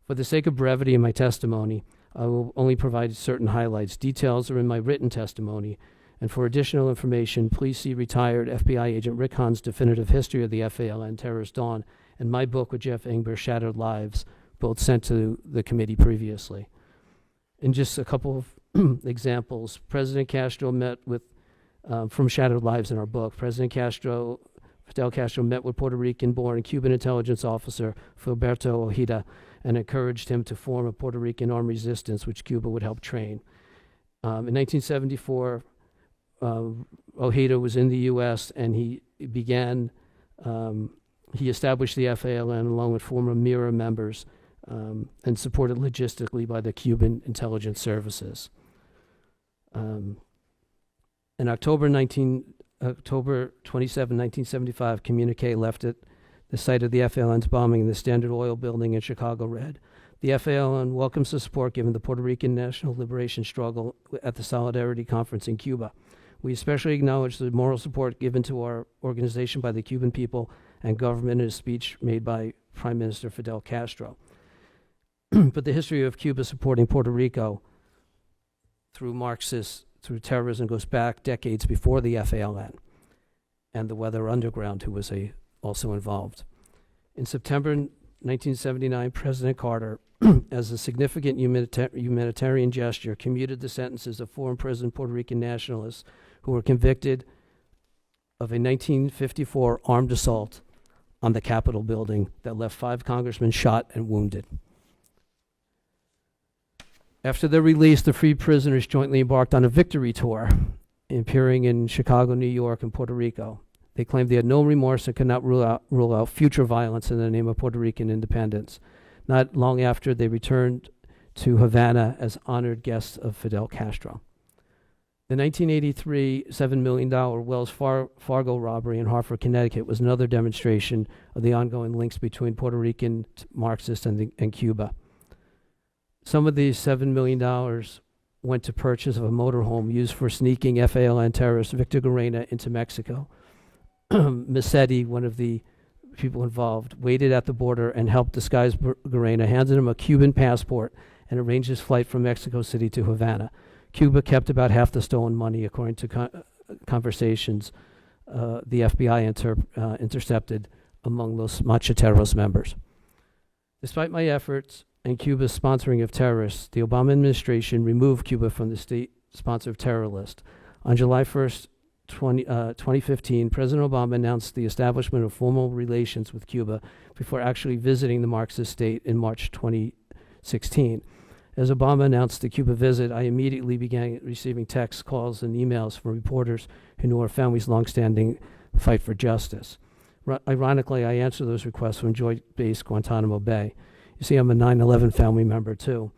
For the sake of brevity in my testimony, I will only provide certain highlights. Details are in my written testimony, and for additional information, please see retired FBI agent Rick Hahn's definitive history of the FALN terrorist dawn and my book with Jeff Ingber, Shattered Lives, both sent to the committee previously. In just a couple of examples, President Castro met with, from Shattered Lives in our book, Fidel Castro met with Puerto Rican-born Cuban intelligence officer Filberto Ojeda and encouraged him to form a Puerto Rican armed resistance, which Cuba would help train. In 1974, Ojeda was in the U.S. and he established the FALN along with former MIRA members and supported logistically by the Cuban intelligence services. In October 27, 1975, communique left at the site of the FALN's bombing in the Standard Oil building in Chicago read, "The FALN welcomes the support given the Puerto Rican national liberation struggle at the Solidarity Conference in Cuba. We especially acknowledge the moral support given to our organization by the Cuban people and government in a speech made by Prime Minister Fidel Castro." But the history of Cuba supporting Puerto Rico through through terrorism goes back decades before the FALN and the Weather Underground, who was also involved. In September 1979, President Carter, as a significant humanitarian gesture, commuted the sentences of 4 imprisoned Puerto Rican nationalists who were convicted of a 1954 armed assault on the Capitol building that left 5 congressmen shot and wounded. After their release, the freed prisoners jointly embarked on a victory tour, appearing in Chicago, New York, and Puerto Rico. They claimed they had no remorse and could not rule out future violence in the name of Puerto Rican independence. Not long after, they returned to Havana as honored guests of Fidel Castro. The 1983 $7 million Wells Fargo robbery in Hartford, Connecticut was another demonstration of the ongoing links between Puerto Rican Marxists and Cuba. Some of these $7 million went to purchase of a motorhome used for sneaking FALN terrorist Victor Garena into Mexico. Massetti, one of the people involved, waited at the border and helped disguise Garena, handed him a Cuban passport, and arranged his flight from Mexico City to Havana. Cuba kept about half the stolen money, according to conversations the FBI intercepted among Los Macheteros members. Despite my efforts and Cuba's sponsoring of terrorists, the Obama administration removed Cuba from the state sponsor of terror list. On July 1st, 2015, President Obama announced the establishment of formal relations with Cuba before actually visiting the Marxist state in March 2016. As Obama announced the Cuba visit, I immediately began receiving texts, calls, and emails from reporters who knew our family's longstanding fight for justice. Ironically, I answered those requests from Joint Base Guantanamo Bay. You see, I'm a 9/11 family member, too.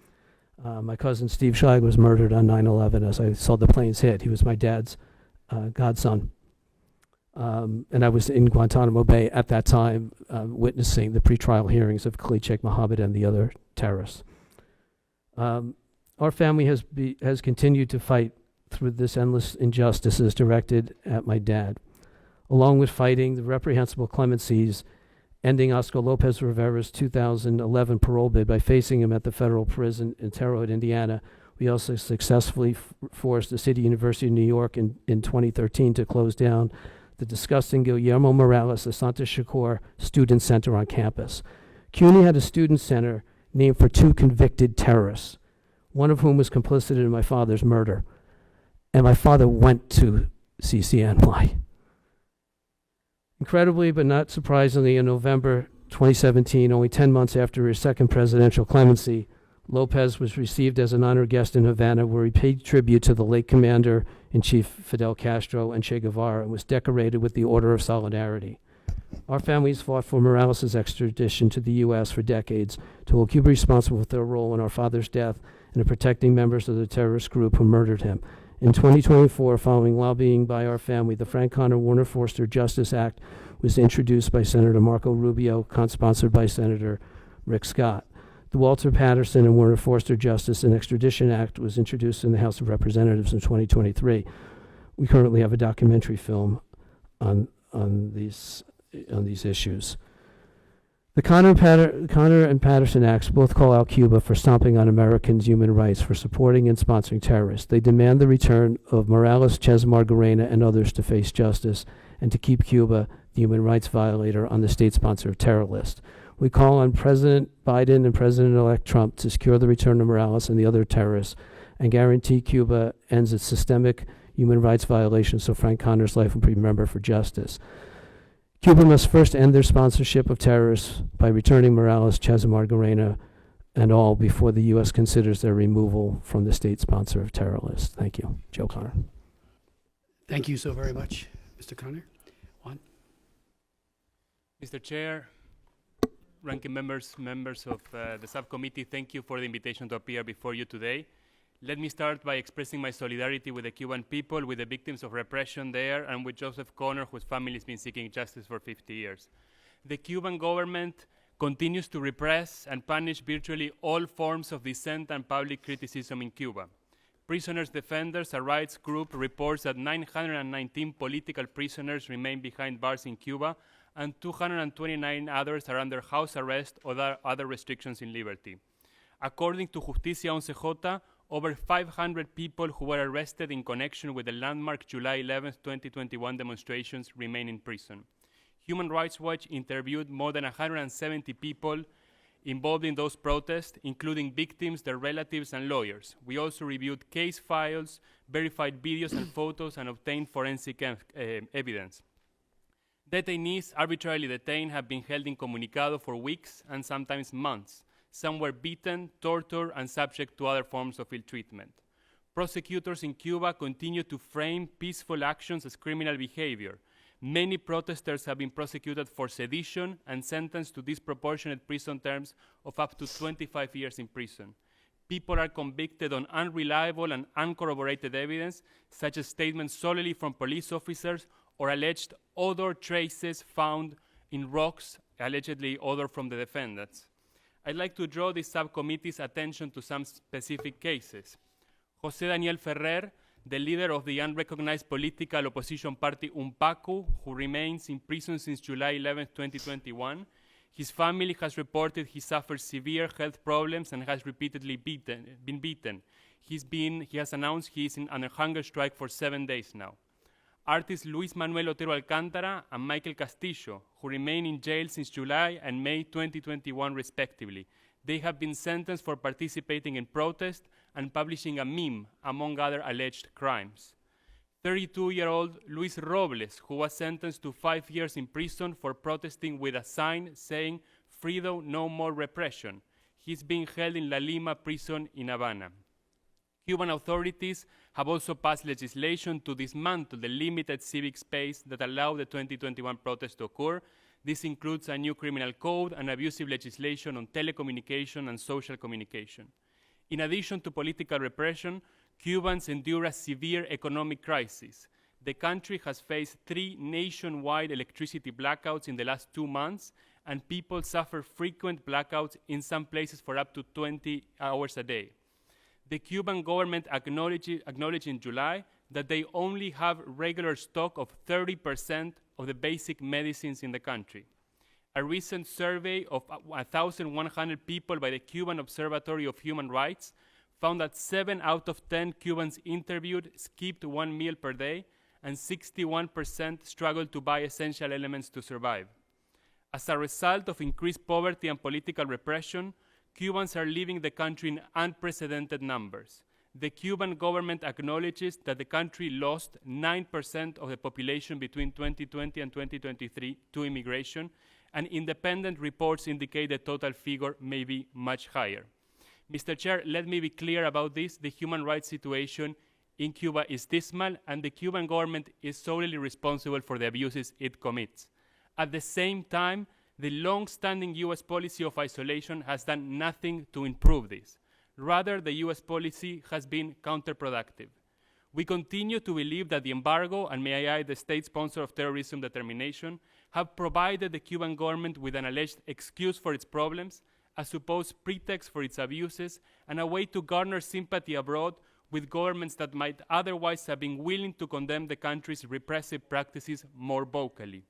My cousin Steve Scheig was murdered on 9/11 as I saw the planes hit. He was my dad's godson. And I was in Guantanamo Bay at that time witnessing the pretrial hearings of Khalid Sheikh Mohammed and the other terrorists. Our family has continued to fight through this endless injustices directed at my dad, along with fighting the reprehensible clemencies, ending Oscar Lopez Rivera's 2011 parole bid by facing him at the federal prison in Terre Haute, Indiana. We also successfully forced the City University of New York in 2013 to close down the disgusting Guillermo Morales Asante Shakur Student Center on campus. CUNY had a student center named for 2 convicted terrorists, one of whom was complicit in my father's murder. And my father went to CCNY. Incredibly, but not surprisingly, in November 2017, only 10 months after his second presidential clemency, Lopez was received as an honored guest in Havana, where he paid tribute to the late Commander-in-Chief Fidel Castro and Che Guevara and was decorated with the Order of Solidarity. Our families fought for Morales' extradition to the U.S. for decades to hold Cuba responsible for their role in our father's death and in protecting members of the terrorist group who murdered him. In 2024, following lobbying by our family, the Frank Connor Warner Forster Justice Act was introduced by Senator Marco Rubio, co-sponsored by Senator Rick Scott. The Walter Patterson and Warner Forster Justice and Extradition Act was introduced in the House of Representatives in 2023. We currently have a documentary film on these issues. The Connor and Patterson Acts both call out Cuba for stomping on Americans' human rights, for supporting and sponsoring terrorists. They demand the return of Morales, Chesmar Garena, and others to face justice, and to keep Cuba, the human rights violator, on the state-sponsored terror list. We call on President Biden and President-elect Trump to secure the return of Morales and the other terrorists and guarantee Cuba ends its systemic human rights violations so Frank Connor's life will be remembered for justice. Cuba must first end their sponsorship of terrorists by returning Morales, Chesmar Garena, and all before the U.S. considers their removal from the state sponsor of terror list. Thank you. Joe Connor. Thank you so very much, Mr. Connor. Juan? Mr. Chair, ranking members of the subcommittee, thank you for the invitation to appear before you today. Let me start by expressing my solidarity with the Cuban people, with the victims of repression there, and with Joseph Connor, whose family has been seeking justice for 50 years. The Cuban government continues to repress and punish virtually all forms of dissent and public criticism in Cuba. Prisoners Defenders, a rights group, reports that 919 political prisoners remain behind bars in Cuba, and 229 others are under house arrest or other restrictions in liberty. According to Justicia 11J, over 500 people who were arrested in connection with the landmark July 11, 2021 demonstrations remain in prison. Human Rights Watch interviewed more than 170 people involved in those protests, including victims, their relatives, and lawyers. We also reviewed case files, verified videos and photos, and obtained forensic evidence. Detainees arbitrarily detained have been held incommunicado for weeks and sometimes months. Some were beaten, tortured, and subject to other forms of ill treatment. Prosecutors in Cuba continue to frame peaceful actions as criminal behavior. Many protesters have been prosecuted for sedition and sentenced to disproportionate prison terms of up to 25 years in prison. People are convicted on unreliable and uncorroborated evidence, such as statements solely from police officers or alleged odor traces found in rocks, allegedly odor from the defendants. I'd like to draw this subcommittee's attention to some specific cases. José Daniel Ferrer, the leader of the unrecognized political opposition party UNPACU, who remains in prison since July 11, 2021. His family has reported he suffers severe health problems and has repeatedly been beaten. He has announced he is under hunger strike for 7 days now. Artists Luis Manuel Otero Alcántara and Michael Castillo, who remain in jail since July and May 2021 respectively. They have been sentenced for participating in protest and publishing a meme, among other alleged crimes. 32-year-old Luis Robles, who was sentenced to 5 years in prison for protesting with a sign saying, "Freedom, no more repression." He's being held in La Lima prison in Havana. Cuban authorities have also passed legislation to dismantle the limited civic space that allowed the 2021 protests to occur. This includes a new criminal code and abusive legislation on telecommunication and social communication. In addition to political repression, Cubans endure a severe economic crisis. The country has faced 3 nationwide electricity blackouts in the last 2 months, and people suffer frequent blackouts in some places for up to 20 hours a day. The Cuban government acknowledged in July that they only have regular stock of 30% of the basic medicines in the country. A recent survey of 1,100 people by the Cuban Observatory of Human Rights found that 7 out of 10 Cubans interviewed skipped 1 meal per day, and 61% struggled to buy essential elements to survive. As a result of increased poverty and political repression, Cubans are leaving the country in unprecedented numbers. The Cuban government acknowledges that the country lost 9% of the population between 2020 and 2023 to immigration, and independent reports indicate the total figure may be much higher. Mr. Chair, let me be clear about this. The human rights situation in Cuba is dismal, and the Cuban government is solely responsible for the abuses it commits. At the same time, the long-standing U.S. policy of isolation has done nothing to improve this. Rather, the U.S. policy has been counterproductive. We continue to believe that the embargo, and may I add the state sponsor of terrorism determination, have provided the Cuban government with an alleged excuse for its problems, a supposed pretext for its abuses, and a way to garner sympathy abroad with governments that might otherwise have been willing to condemn the country's repressive practices more vocally.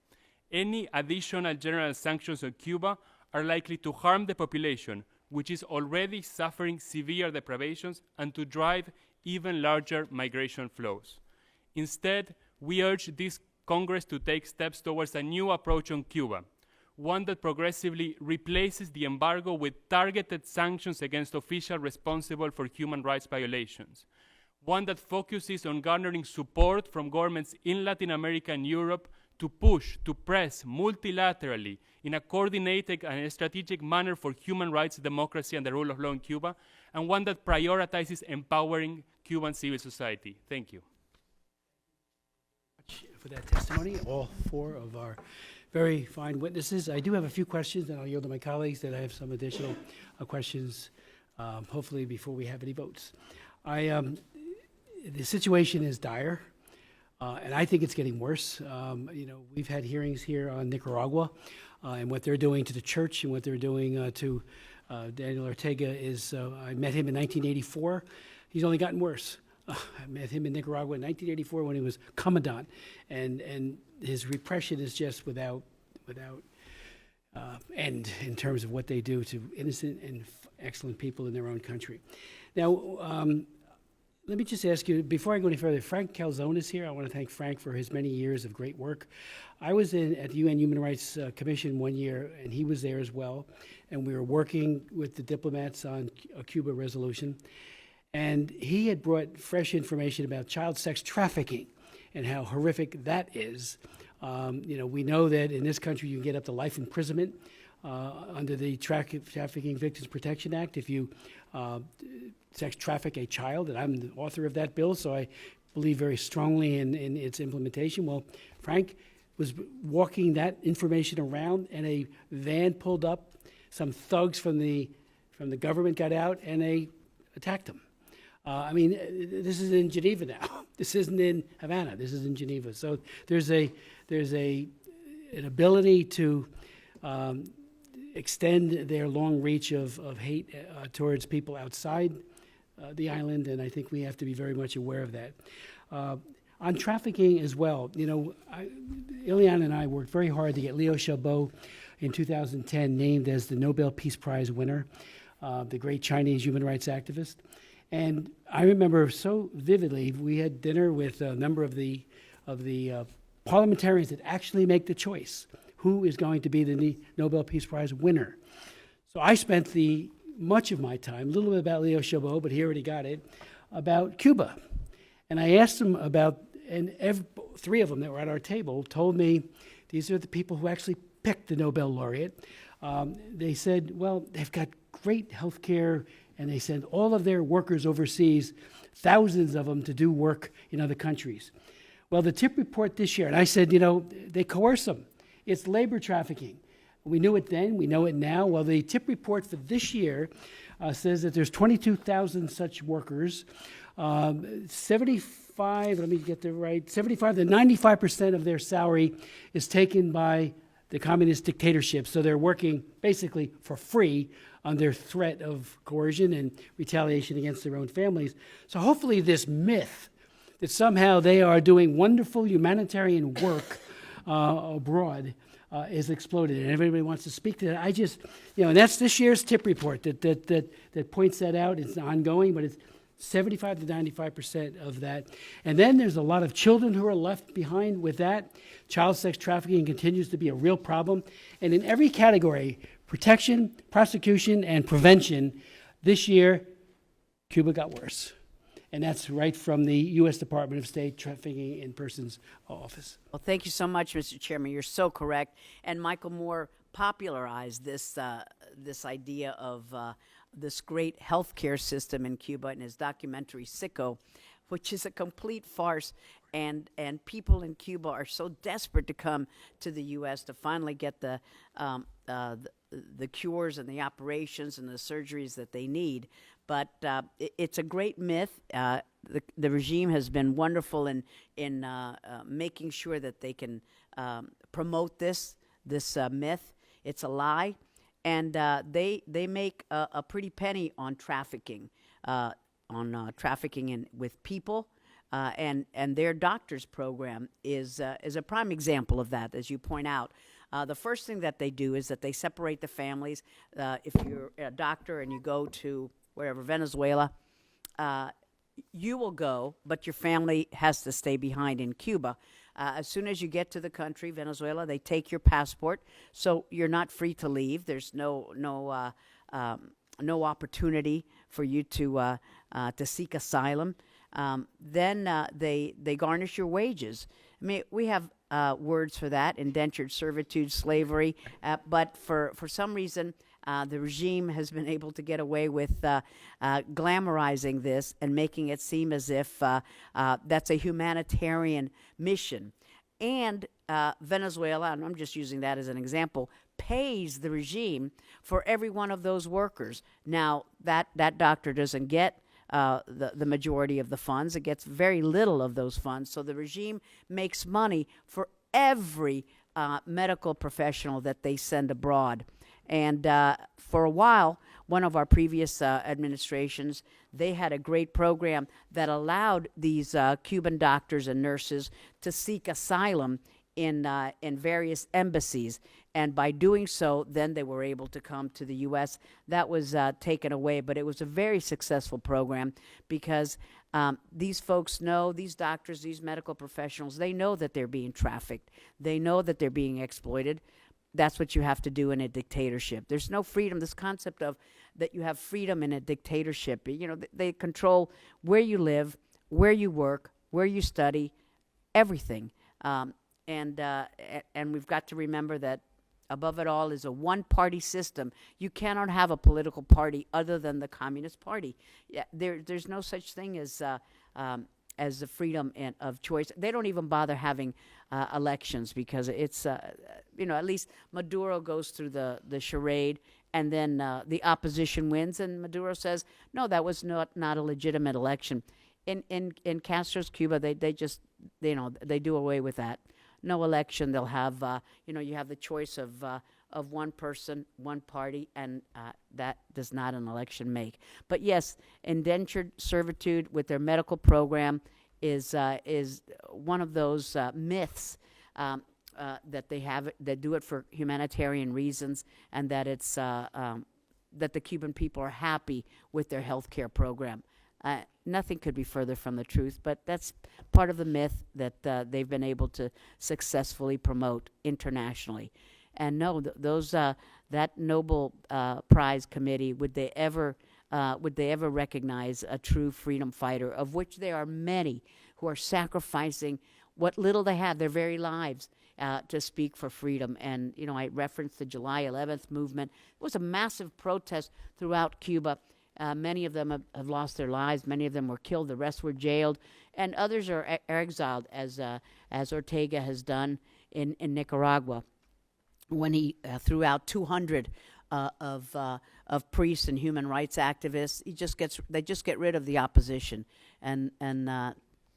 Any additional general sanctions on Cuba are likely to harm the population, which is already suffering severe deprivations, and to drive even larger migration flows. Instead, we urge this Congress to take steps towards a new approach on Cuba, one that progressively replaces the embargo with targeted sanctions against officials responsible for human rights violations, one that focuses on garnering support from governments in Latin America and Europe to push, to press multilaterally in a coordinated and strategic manner for human rights, democracy, and the rule of law in Cuba, and one that prioritizes empowering Cuban civil society. Thank you. For that testimony, all 4 of our very fine witnesses. I do have a few questions, and I'll yield to my colleagues that I have some additional questions, hopefully before we have any votes. The situation is dire. And I think it's getting worse. We've had hearings here on Nicaragua and what they're doing to the church and what they're doing to Daniel Ortega I met him in 1984. He's only gotten worse. I met him in Nicaragua in 1984 when he was commandant. And his repression is just without end in terms of what they do to innocent and excellent people in their own country. Now, let me just ask you, before I go any further, Frank Calzone is here. I want to thank Frank for his many years of great work. I was at the UN Human Rights Commission one year, and he was there as well. And we were working with the diplomats on a Cuba resolution. And he had brought fresh information about child sex trafficking and how horrific that is. We know that in this country you can get up to life imprisonment under the Trafficking Victims Protection Act if you sex traffic a child, and I'm the author of that bill, so I believe very strongly in its implementation. Well, Frank was walking that information around, and a van pulled up. Some thugs from the government got out, and they attacked him. This is in Geneva now. This isn't in Havana. This is in Geneva. So there's an ability to extend their long reach of hate towards people outside the island, and I think we have to be very much aware of that. On trafficking as well, Ileana and I worked very hard to get Liu Xiaobo in 2010 named as the Nobel Peace Prize winner, the great Chinese human rights activist. And I remember so vividly, we had dinner with a number of the parliamentarians that actually make the choice. Who is going to be the Nobel Peace Prize winner? So I spent much of my time, a little bit about Liu Xiaobo, but he already got it, about Cuba. And I asked them about, and 3 of them that were at our table told me these are the people who actually picked the Nobel laureate. They said, well, they've got great health care, and they send all of their workers overseas, thousands of them, to do work in other countries. Well, the tip report this year, and I said, they coerce them. It's labor trafficking. We knew it then, we know it now. Well, the tip report for this year says that there's 22,000 such workers. 75, let me get the right, 75 to 95% of their salary is taken by the communist dictatorship. So they're working basically for free under threat of coercion and retaliation against their own families. So hopefully this myth that somehow they are doing wonderful humanitarian work abroad is exploded, and everybody wants to speak to that. I just, and that's this year's tip report that points that out. It's ongoing, but it's 75 to 95% of that. And then there's a lot of children who are left behind with that. Child sex trafficking continues to be a real problem. And in every category, protection, prosecution, and prevention, this year, Cuba got worse. And that's right from the U.S. Department of State Trafficking in Persons Office. Well, thank you so much, Mr. Chairman. You're so correct. And Michael Moore popularized this idea of this great healthcare system in Cuba in his documentary Sicko, which is a complete farce. And people in Cuba are so desperate to come to the U.S. to finally get the cures and the operations and the surgeries that they need. But it's a great myth. The regime has been wonderful in making sure that they can promote this myth. It's a lie, and they make a pretty penny on trafficking, with people. And their doctors program is a prime example of that, as you point out. The first thing that they do is that they separate the families. If you're a doctor and you go to wherever, Venezuela, you will go, but your family has to stay behind in Cuba. As soon as you get to the country, Venezuela, they take your passport, so you're not free to leave. There's no opportunity for you to seek asylum. Then they garnish your wages. I mean, we have words for that: indentured servitude, slavery. But for some reason, the regime has been able to get away with glamorizing this and making it seem as if that's a humanitarian mission. And Venezuela, and I'm just using that as an example, pays the regime for every one of those workers. Now, that doctor doesn't get the majority of the funds. It gets very little of those funds. So the regime makes money for every medical professional that they send abroad. And for a while, one of our previous administrations, they had a great program that allowed these Cuban doctors and nurses to seek asylum in various embassies. And by doing so, then they were able to come to the U.S. That was taken away, but it was a very successful program because these folks know, these doctors, these medical professionals, they know that they're being trafficked. They know that they're being exploited. That's what you have to do in a dictatorship. There's no freedom. This concept of that you have freedom in a dictatorship, they control where you live, where you work, where you study, everything. And we've got to remember that above it all is a one-party system. You cannot have a political party other than the Communist Party. Yeah, there's no such thing as the freedom of choice. They don't even bother having elections because it's, at least Maduro goes through the charade, and then the opposition wins, and Maduro says, no, that was not a legitimate election. In Castro's Cuba, they just, they do away with that. No election. They'll have, you have the choice of one person, one party, and that does not an election make. But yes, indentured servitude with their medical program is one of those myths that they have. They do it for humanitarian reasons, and that it's that the Cuban people are happy with their health care program. Nothing could be further from the truth, but that's part of the myth that they've been able to successfully promote internationally. And no, that Nobel Prize Committee, would they ever recognize a true freedom fighter, of which there are many who are sacrificing what little they have, their very lives, to speak for freedom. And, you know, I referenced the July 11th movement. It was a massive protest throughout Cuba. Many of them have lost their lives. Many of them were killed. The rest were jailed. And others are exiled, as Ortega has done in Nicaragua, when he threw out 200 of priests and human rights activists. They just get rid of the opposition, and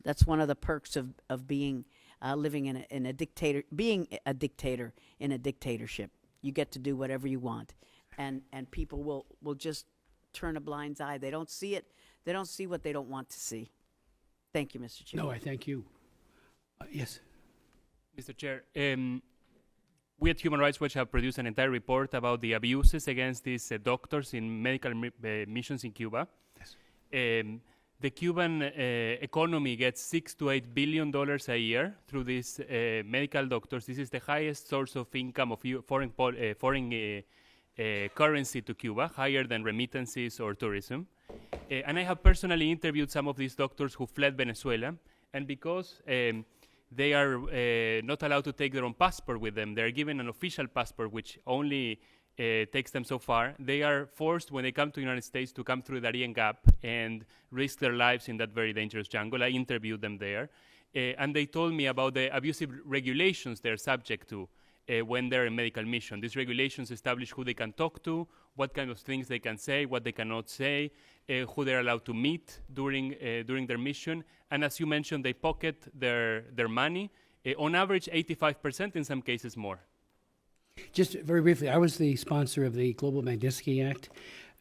that's one of the perks of being living in a dictator, being a dictator in a dictatorship. You get to do whatever you want, and people will just turn a blind eye. They don't see it. They don't see what they don't want to see. Thank you, Mr. Chair. No, I thank you. Yes. Mr. Chair, we at Human Rights Watch have produced an entire report about the abuses against these doctors in medical missions in Cuba. Yes. The Cuban economy gets $6 to $8 billion a year through these medical doctors. This is the highest source of income of foreign currency to Cuba, higher than remittances or tourism. And I have personally interviewed some of these doctors who fled Venezuela, and because they are not allowed to take their own passport with them, they're given an official passport which only takes them so far. They are forced, when they come to the United States, to come through the Darien Gap and risk their lives in that very dangerous jungle. I interviewed them there, and they told me about the abusive regulations they're subject to when they're in medical mission. These regulations establish who they can talk to, what kind of things they can say, what they cannot say, who they're allowed to meet during their mission. And as you mentioned, they pocket their money, on average 85%, in some cases more. Just very briefly, I was the sponsor of the Global Magnitsky Act,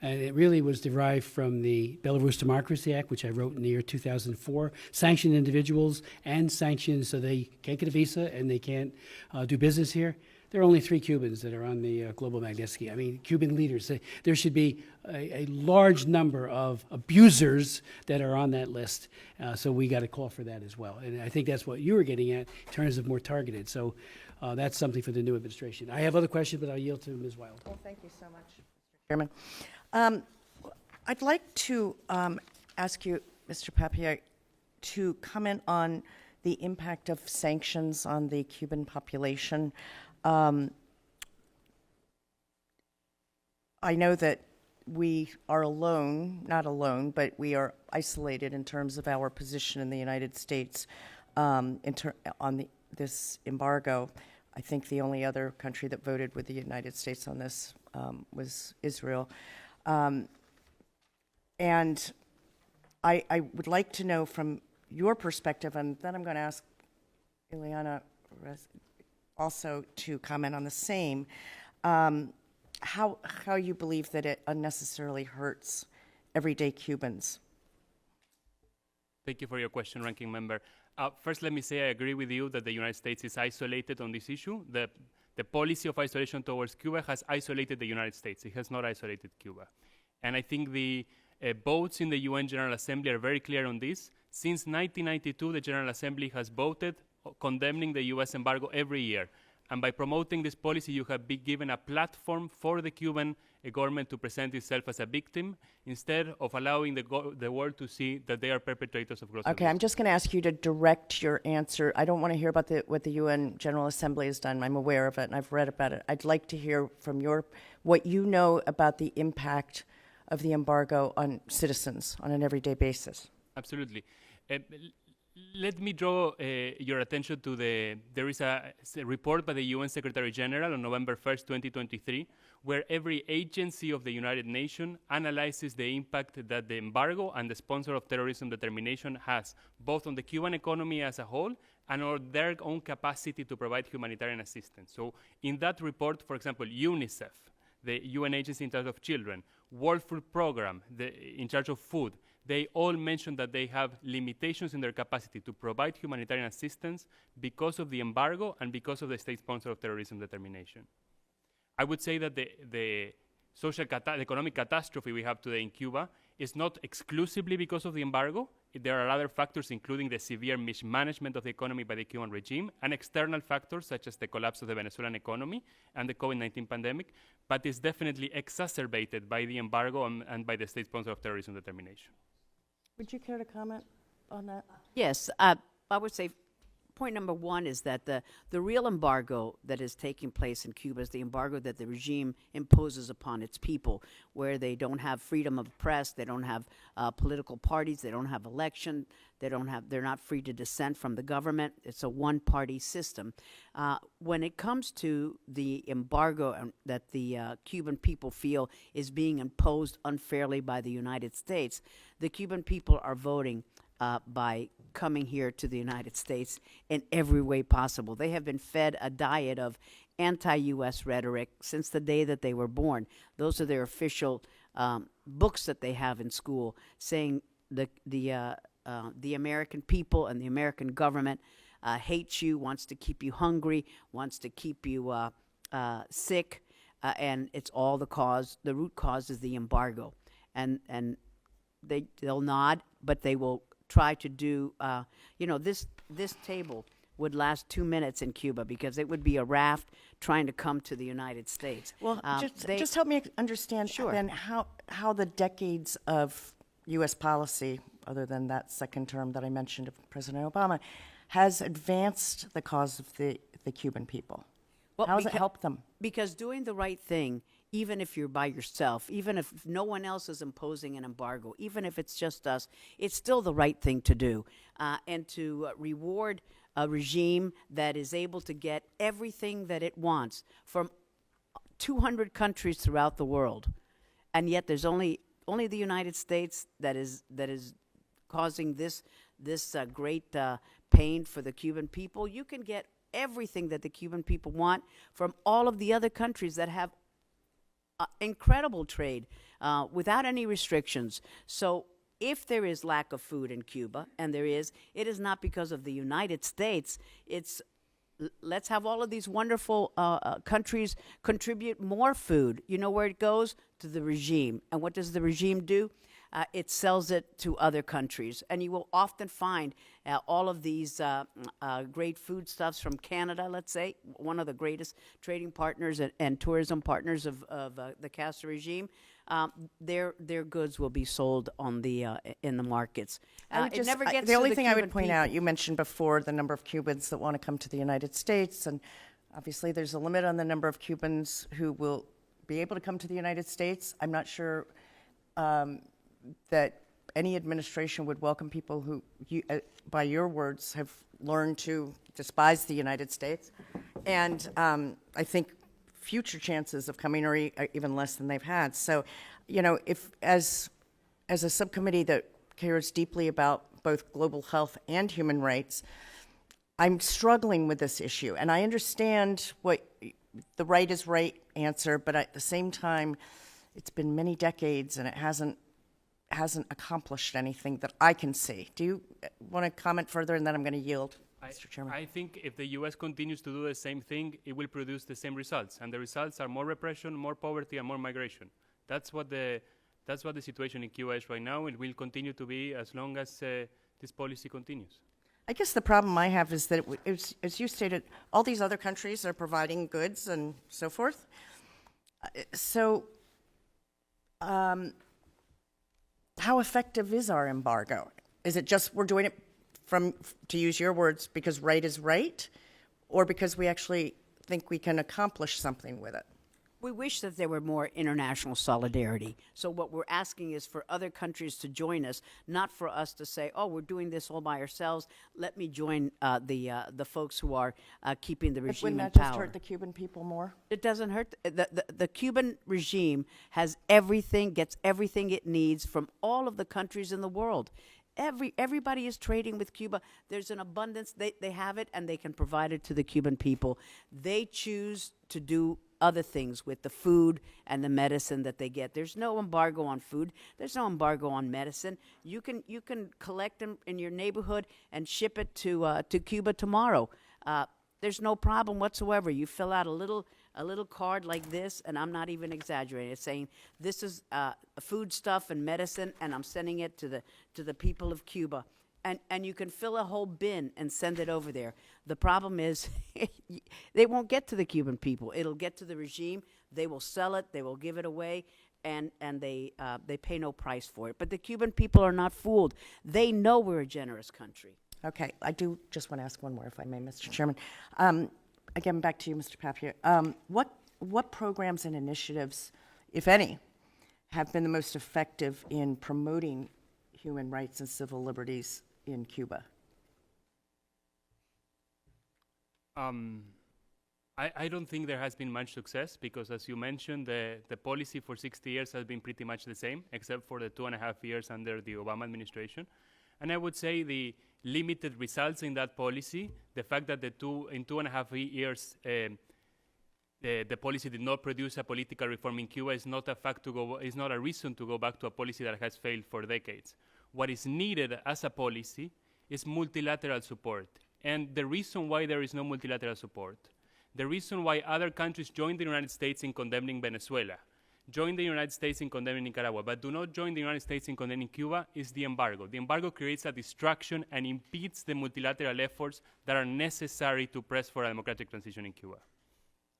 and it really was derived from the Belarus Democracy Act, which I wrote in the year 2004, sanctioned individuals and sanctioned so they can't get a visa and they can't do business here. There are only 3 Cubans that are on the Global Magnitsky. I mean, Cuban leaders. There should be a large number of abusers that are on that list. So we got to call for that as well. And I think that's what you were getting at in terms of more targeted. So that's something for the new administration. I have other questions, but I'll yield to Ms. Wild. Well, thank you so much, Mr. Chairman. I'd like to ask you, Mr. Pappier, to comment on the impact of sanctions on the Cuban population. I know that we are not alone, but we are isolated in terms of our position in the United States on this embargo. I think the only other country that voted with the United States on this was Israel. And I would like to know from your perspective, and then I'm going to ask Ileana also to comment on the same, how you believe that it unnecessarily hurts everyday Cubans. Thank you for your question, Ranking Member. First, let me say I agree with you that the United States is isolated on this issue. The policy of isolation towards Cuba has isolated the United States. It has not isolated Cuba. And I think the votes in the UN General Assembly are very clear on this. Since 1992, the General Assembly has voted condemning the U.S. embargo every year. And by promoting this policy, you have been given a platform for the Cuban government to present itself as a victim instead of allowing the world to see that they are perpetrators of gross abuse. Okay, I'm just going to ask you to direct your answer. I don't want to hear about what the UN General Assembly has done. I'm aware of it, and I've read about it. I'd like to hear from what you know about the impact of the embargo on citizens on an everyday basis. Absolutely. Let me draw your attention to there is a report by the UN Secretary General on November 1st, 2023, where every agency of the United Nations analyzes the impact that the embargo and the sponsor of terrorism determination has, both on the Cuban economy as a whole and on their own capacity to provide humanitarian assistance. So in that report, for example, UNICEF, the UN agency in charge of children, World Food Program, in charge of food, they all mentioned that they have limitations in their capacity to provide humanitarian assistance because of the embargo and because of the state sponsor of terrorism determination. I would say that the economic catastrophe we have today in Cuba is not exclusively because of the embargo. There are other factors, including the severe mismanagement of the economy by the Cuban regime and external factors such as the collapse of the Venezuelan economy and the COVID-19 pandemic, but is definitely exacerbated by the embargo and by the state sponsor of terrorism determination. Would you care to comment on that? Yes, I would say point number one is that the real embargo that is taking place in Cuba is the embargo that the regime imposes upon its people, where they don't have freedom of press, they don't have political parties, they don't have election, they're not free to dissent from the government. It's a one-party system. When it comes to the embargo that the Cuban people feel is being imposed unfairly by the United States, the Cuban people are voting by coming here to the United States in every way possible. They have been fed a diet of anti-U.S. rhetoric since the day that they were born. Those are their official books that they have in school, saying the American people and the American government hates you, wants to keep you hungry, wants to keep you sick, and it's all the root cause is the embargo. And they'll nod, but they will try to do, this table would last 2 minutes in Cuba because it would be a raft trying to come to the United States. Well, just help me understand Sure. then how the decades of U.S. policy, other than that second term that I mentioned of President Obama, has advanced the cause of the Cuban people. Well, How does it help them? Because doing the right thing, even if you're by yourself, even if no one else is imposing an embargo, even if it's just us, it's still the right thing to do. And to reward a regime that is able to get everything that it wants from 200 countries throughout the world, and yet there's only the United States that is causing this great pain for the Cuban people. You can get everything that the Cuban people want from all of the other countries that have incredible trade without any restrictions. So if there is lack of food in Cuba, and there is, it is not because of the United States. It's let's have all of these wonderful countries contribute more food. You know where it goes? To the regime. And what does the regime do? It sells it to other countries. And you will often find all of these great foodstuffs from Canada, let's say, one of the greatest trading partners and tourism partners of the Castro regime. Their goods will be sold on in the markets. It never gets the to only thing I Cuban would point people. out, you mentioned before the number of Cubans that want to come to the United States, and obviously there's a limit on the number of Cubans who will be able to come to the United States. I'm not sure that any administration would welcome people who, by your words, have learned to despise the United States. And I think future chances of coming are even less than they've had. So, if as a subcommittee that cares deeply about both global health and human rights, I'm struggling with this issue. And I understand what the right is right answer, but at the same time, it's been many decades and it hasn't accomplished anything that I can see. Do you want to comment further, and then I'm going to yield, Mr. Chairman? I think if the U.S. continues to do the same thing, it will produce the same results, and the results are more repression, more poverty, and more migration. That's what the situation in Cuba is right now. It will continue to be as long as this policy continues. I guess the problem I have is that, as you stated, all these other countries are providing goods and so forth. How effective is our embargo? Is it just we're doing it to use your words, because right is right, or because we actually think we can accomplish something with it? We wish that there were more international solidarity. So what we're asking is for other countries to join us, not for us to say, oh, we're doing this all by ourselves. Let me join the folks who are keeping the regime in power. Wouldn't that just hurt the Cuban people more? It doesn't hurt. The Cuban regime has everything, gets everything it needs from all of the countries in the world. Everybody is trading with Cuba. There's an abundance. They have it, and they can provide it to the Cuban people. They choose to do other things with the food and the medicine that they get. There's no embargo on food. There's no embargo on medicine. You can collect them in your neighborhood and ship it to Cuba tomorrow. There's no problem whatsoever. You fill out a little card like this, and I'm not even exaggerating. It's saying this is food stuff and medicine, and I'm sending it to the people of Cuba. And you can fill a whole bin and send it over there. The problem is they won't get to the Cuban people. It'll get to the regime. They will sell it. They will give it away, and they pay no price for it. But the Cuban people are not fooled. They know we're a generous country. Okay, I do just want to ask one more, if I may, Mr. Chairman. Again, back to you, Mr. Pappier. What programs and initiatives, if any, have been the most effective in promoting human rights and civil liberties in Cuba? I don't think there has been much success because, as you mentioned, the policy for 60 years has been pretty much the same, except for the 2.5 years under the Obama administration. And I would say the limited results in that policy, the fact that in 2.5 years, the policy did not produce a political reform in Cuba is not a reason to go back to a policy that has failed for decades. What is needed as a policy is multilateral support. And the reason why there is no multilateral support, the reason why other countries join the United States in condemning Venezuela, join the United States in condemning Nicaragua, but do not join the United States in condemning Cuba, is the embargo. The embargo creates a distraction and impedes the multilateral efforts that are necessary to press for a democratic transition in Cuba.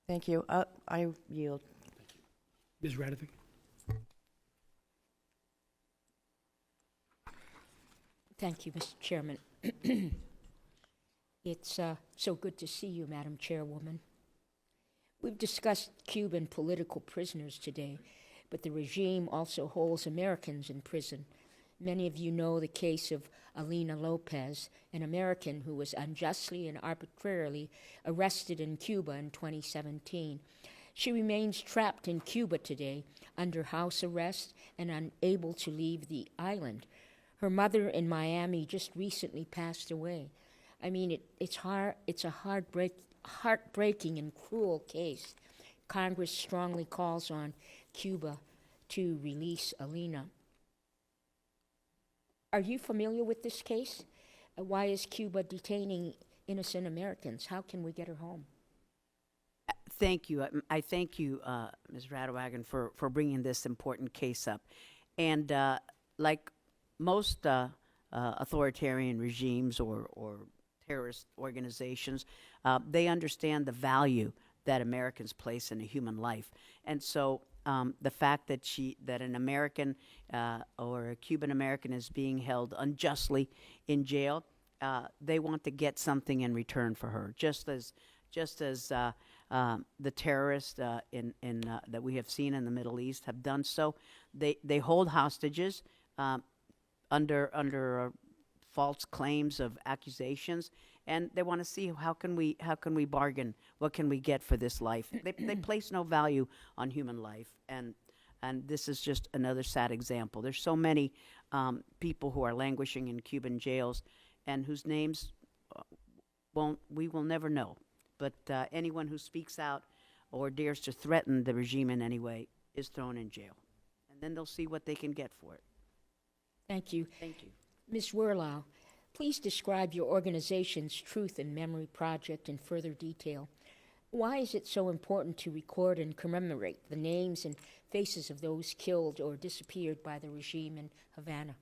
Thank you. I yield. Ms. Radovic? Thank you, Mr. Chairman. It's so good to see you, Madam Chairwoman. We've discussed Cuban political prisoners today, but the regime also holds Americans in prison. Many of you know the case of Alina Lopez, an American who was unjustly and arbitrarily arrested in Cuba in 2017. She remains trapped in Cuba today under house arrest and unable to leave the island. Her mother in Miami just recently passed away. I mean, it's a heartbreaking and cruel case. Congress strongly calls on Cuba to release Alina. Are you familiar with this case? Why is Cuba detaining innocent Americans? How can we get her home? Thank you. I thank you, Ms. Radowagen, for bringing this important case up. And like most authoritarian regimes or terrorist organizations, they understand the value that Americans place in a human life. And so the fact that an American or a Cuban American is being held unjustly in jail, they want to get something in return for her, just as the terrorists that we have seen in the Middle East have done so. They hold hostages under false claims of accusations, and they want to see how can we bargain, what can we get for this life. They place no value on human life, and this is just another sad example. There's so many people who are languishing in Cuban jails and whose names we will never know. But anyone who speaks out or dares to threaten the regime in any way is thrown in jail, and then they'll see what they can get for it. Thank you. Thank you. Ms. Werlau, please describe your organization's Truth and Memory Project in further detail. Why is it so important to record and commemorate the names and faces of those killed or disappeared by the regime in Havana?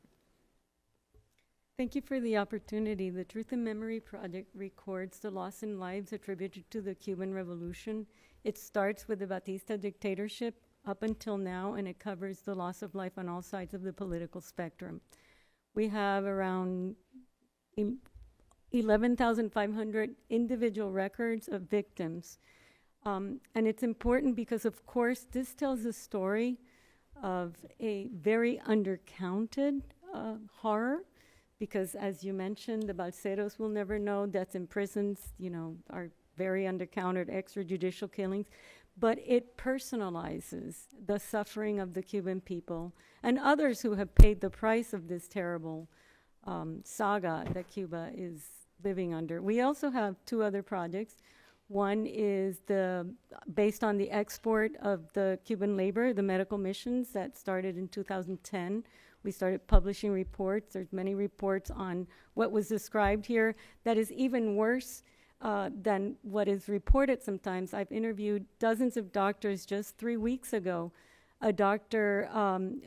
Thank you for the opportunity. The Truth and Memory Project records the loss in lives attributed to the Cuban Revolution. It starts with the Batista dictatorship up until now, and it covers the loss of life on all sides of the political spectrum. We have around 11,500 individual records of victims. And it's important because, of course, this tells a story of a very undercounted horror, because, as you mentioned, the balseros will never know. Deaths in prisons, are very undercounted, extrajudicial killings. But it personalizes the suffering of the Cuban people and others who have paid the price of this terrible saga that Cuba is living under. We also have two other projects. One is based on the export of the Cuban labor, the medical missions that started in 2010. We started publishing reports. There's many reports on what was described here that is even worse than what is reported sometimes. I've interviewed dozens of doctors just 3 weeks ago. A doctor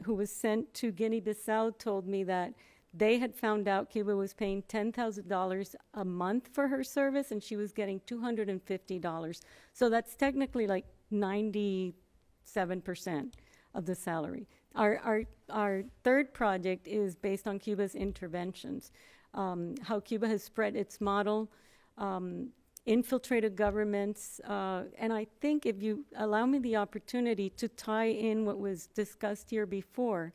who was sent to Guinea-Bissau told me that they had found out Cuba was paying $10,000 a month for her service, and she was getting $250. So that's technically like 97% of the salary. Our third project is based on Cuba's interventions. how Cuba has spread its model, infiltrated governments, and I think if you allow me the opportunity to tie in what was discussed here before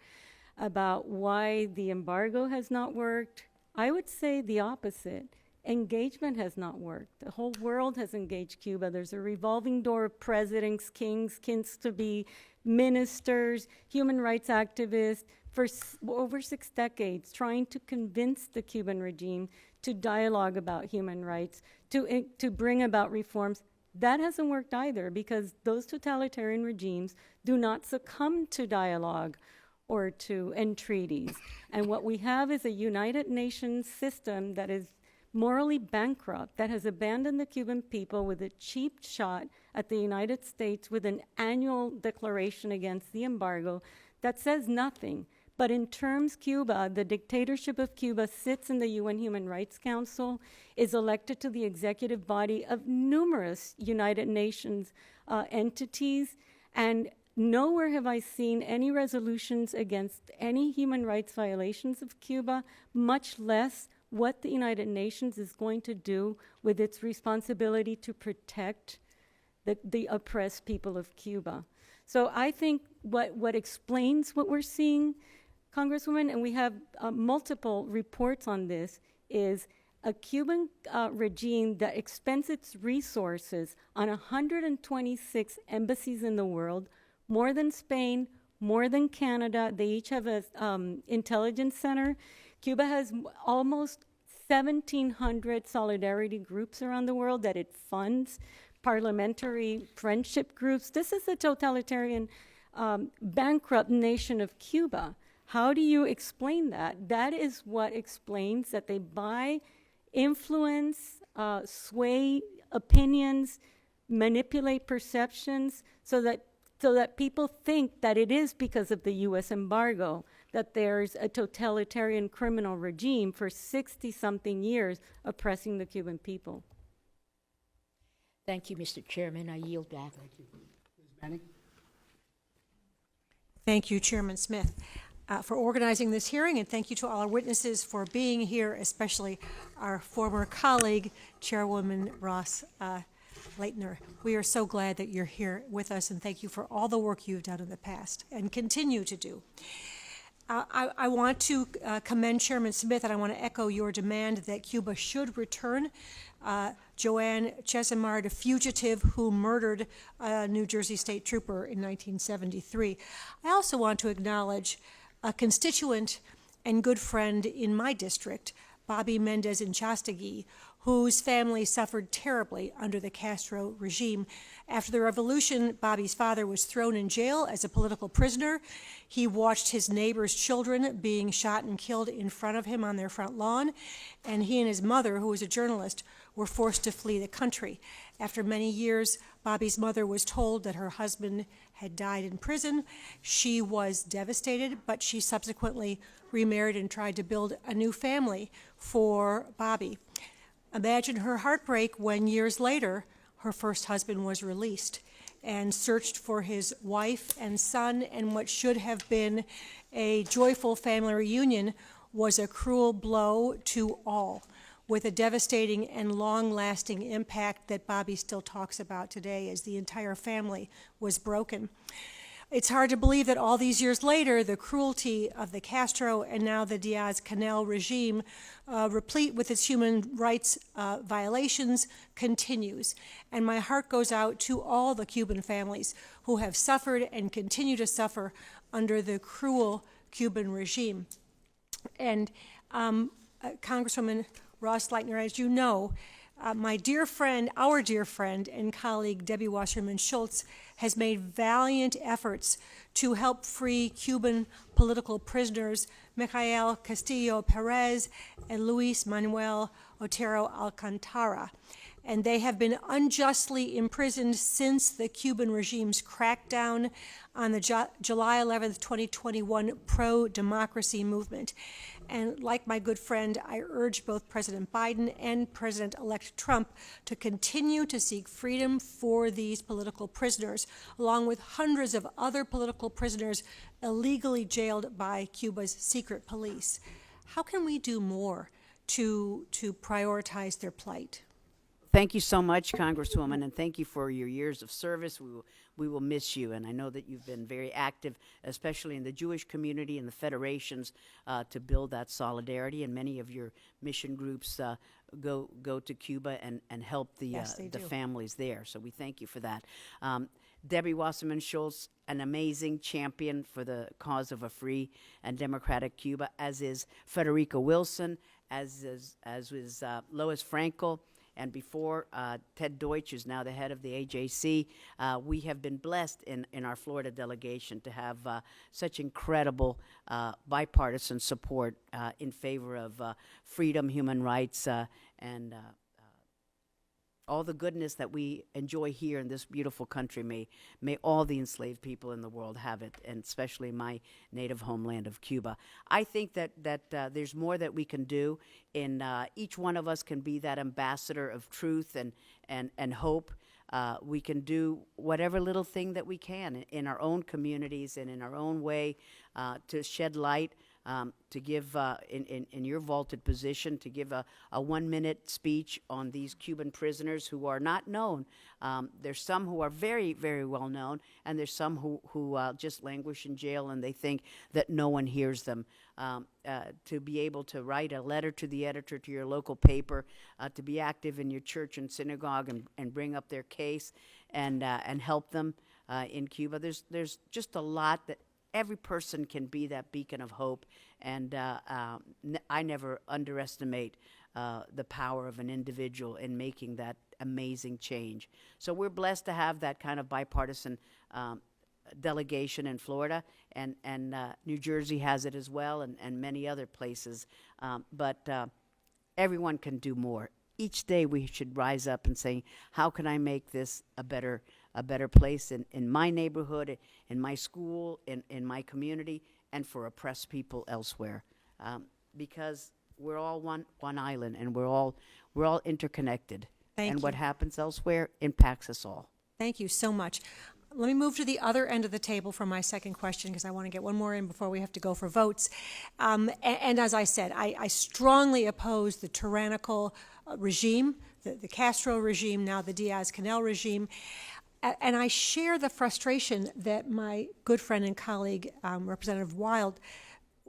about why the embargo has not worked, I would say the opposite. Engagement has not worked. The whole world has engaged Cuba. There's a revolving door of presidents, kings, kings-to-be, ministers, human rights activists for over 6 decades trying to convince the Cuban regime to dialogue about human rights, to bring about reforms. That hasn't worked either because those totalitarian regimes do not succumb to dialogue or to entreaties. And what we have is a United Nations system that is morally bankrupt, that has abandoned the Cuban people with a cheap shot at the United States with an annual declaration against the embargo that says nothing. But in terms Cuba, the dictatorship of Cuba sits in the UN Human Rights Council, is elected to the executive body of numerous United Nations entities, and nowhere have I seen any resolutions against any human rights violations of Cuba, much less what the United Nations is going to do with its responsibility to protect the oppressed people of Cuba. So I think what explains what we're seeing, Congresswoman, and we have multiple reports on this, is a Cuban regime that expends its resources on 126 embassies in the world, more than Spain, more than Canada. They each have an intelligence center. Cuba has almost 1,700 solidarity groups around the world that it funds, parliamentary friendship groups. This is the totalitarian, bankrupt nation of Cuba. How do you explain that? That is what explains that they buy influence, sway opinions, manipulate perceptions so that people think that it is because of the U.S. embargo that there's a totalitarian criminal regime for 60-something years oppressing the Cuban people. Thank you, Mr. Chairman. I yield back. Thank you. Ms. Manning? Thank you, Chairman Smith, for organizing this hearing, and thank you to all our witnesses for being here, especially our former colleague, Chairwoman Ros-Lehtinen. We are so glad that you're here with us, and thank you for all the work you've done in the past and continue to do. I want to commend Chairman Smith, and I want to echo your demand that Cuba should return Joanne Chesimard, the fugitive who murdered a New Jersey state trooper in 1973. I also want to acknowledge a constituent and good friend in my district, Bobby Mendez-Inchastegui, whose family suffered terribly under the Castro regime. After the revolution, Bobby's father was thrown in jail as a political prisoner. He watched his neighbors' children being shot and killed in front of him on their front lawn, and he and his mother, who was a journalist, were forced to flee the country. After many years, Bobby's mother was told that her husband had died in prison. She was devastated, but she subsequently remarried and tried to build a new family for Bobby. Imagine her heartbreak when years later her first husband was released and searched for his wife and son, and what should have been a joyful family reunion was a cruel blow to all, with a devastating and long-lasting impact that Bobby still talks about today, as the entire family was broken. It's hard to believe that all these years later, the cruelty of the Castro and now the Diaz-Canel regime, replete with its human rights violations, continues. And my heart goes out to all the Cuban families who have suffered and continue to suffer under the cruel Cuban regime. And Congresswoman Ros-Lehtinen, as you know, my dear friend, our dear friend and colleague Debbie Wasserman Schultz has made valiant efforts to help free Cuban political prisoners Michael Castillo Perez and Luis Manuel Otero Alcantara. And they have been unjustly imprisoned since the Cuban regime's crackdown on the July 11th, 2021 pro-democracy movement. And like my good friend, I urge both President Biden and President-elect Trump to continue to seek freedom for these political prisoners, along with hundreds of other political prisoners illegally jailed by Cuba's secret police. How can we do more to prioritize their plight. Thank you so much, Congresswoman, and thank you for your years of service. We will miss you, and I know that you've been very active, especially in the Jewish community and the federations, to build that solidarity. And many of your mission groups go to Cuba and help the Yes, they do. families there. So we thank you for that. Debbie Wasserman Schultz, an amazing champion for the cause of a free and democratic Cuba, as is Federica Wilson, as is Lois Frankel. And before Ted Deutsch is now the head of the AJC, we have been blessed in our Florida delegation to have such incredible bipartisan support in favor of freedom, human rights, and all the goodness that we enjoy here in this beautiful country. May all the enslaved people in the world have it, and especially my native homeland of Cuba. I think that there's more that we can do. In each one of us can be that ambassador of truth and hope. We can do whatever little thing that we can in our own communities and in our own way to shed light. To give, in your vaulted position, to give a 1-minute speech on these Cuban prisoners who are not known. There's some who are very, very well known, and there's some who just languish in jail and they think that no one hears them. To be able to write a letter to the editor, to your local paper, to be active in your church and synagogue and bring up their case and help them in Cuba. There's just a lot that every person can be that beacon of hope, and I never underestimate the power of an individual in making that amazing change. So we're blessed to have that kind of bipartisan delegation in Florida, and New Jersey has it as well, and many other places. But everyone can do more. Each day we should rise up and say, how can I make this a better place in my neighborhood, in my school, in my community, and for oppressed people elsewhere. Because we're all one island, and we're all interconnected. Thank and you. what happens elsewhere impacts us all. Thank you so much. Let me move to the other end of the table for my second question, because I want to get one more in before we have to go for votes. And as I said, I strongly oppose the tyrannical regime, the Castro regime, now the Diaz-Canel regime. And I share the frustration that my good friend and colleague, Representative Wild,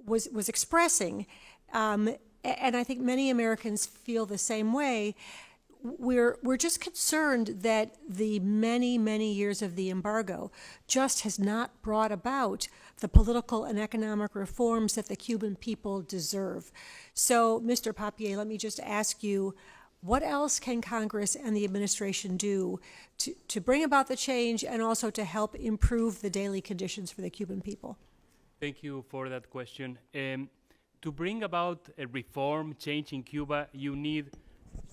was expressing. And I think many Americans feel the same way. We're just concerned that the many years of the embargo just has not brought about the political and economic reforms that the Cuban people deserve. So, Mr. Pappier, let me just ask you, what else can Congress and the administration do to bring about the change and also to help improve the daily conditions for the Cuban people? Thank you for that question. To bring about a reform, change in Cuba, you need,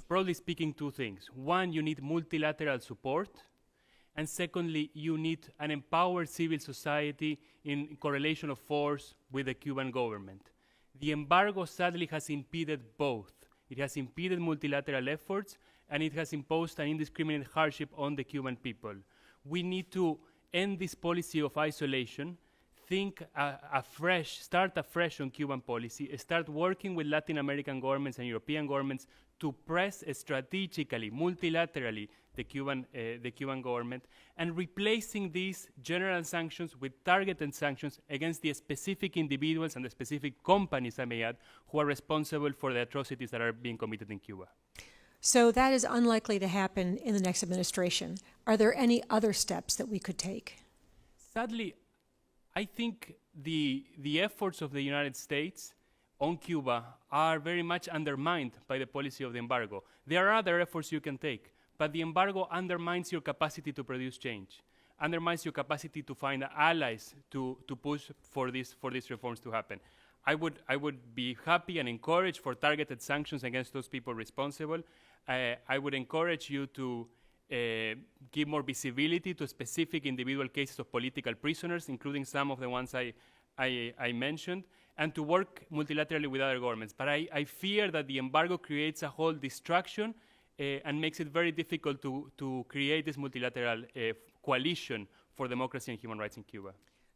broadly speaking, two things. One, you need multilateral support. And secondly, you need an empowered civil society in correlation of force with the Cuban government. The embargo sadly has impeded both. It has impeded multilateral efforts, and it has imposed an indiscriminate hardship on the Cuban people. We need to end this policy of isolation, think afresh, start afresh on Cuban policy, start working with Latin American governments and European governments to press strategically, multilaterally, the Cuban government, and replacing these general sanctions with targeted sanctions against the specific individuals and the specific companies, I may add, who are responsible for the atrocities that are being committed in Cuba. So that is unlikely to happen in the next administration. Are there any other steps that we could take? Sadly, I think the efforts of the United States on Cuba are very much undermined by the policy of the embargo. There are other efforts you can take, but the embargo undermines your capacity to produce change, undermines your capacity to find allies to push for these reforms to happen. I would be happy and encourage for targeted sanctions against those people responsible. I would encourage you to give more visibility to specific individual cases of political prisoners, including some of the ones I mentioned, and to work multilaterally with other governments. But I fear that the embargo creates a whole distraction and makes it very difficult to create this multilateral coalition for democracy and human rights in Cuba.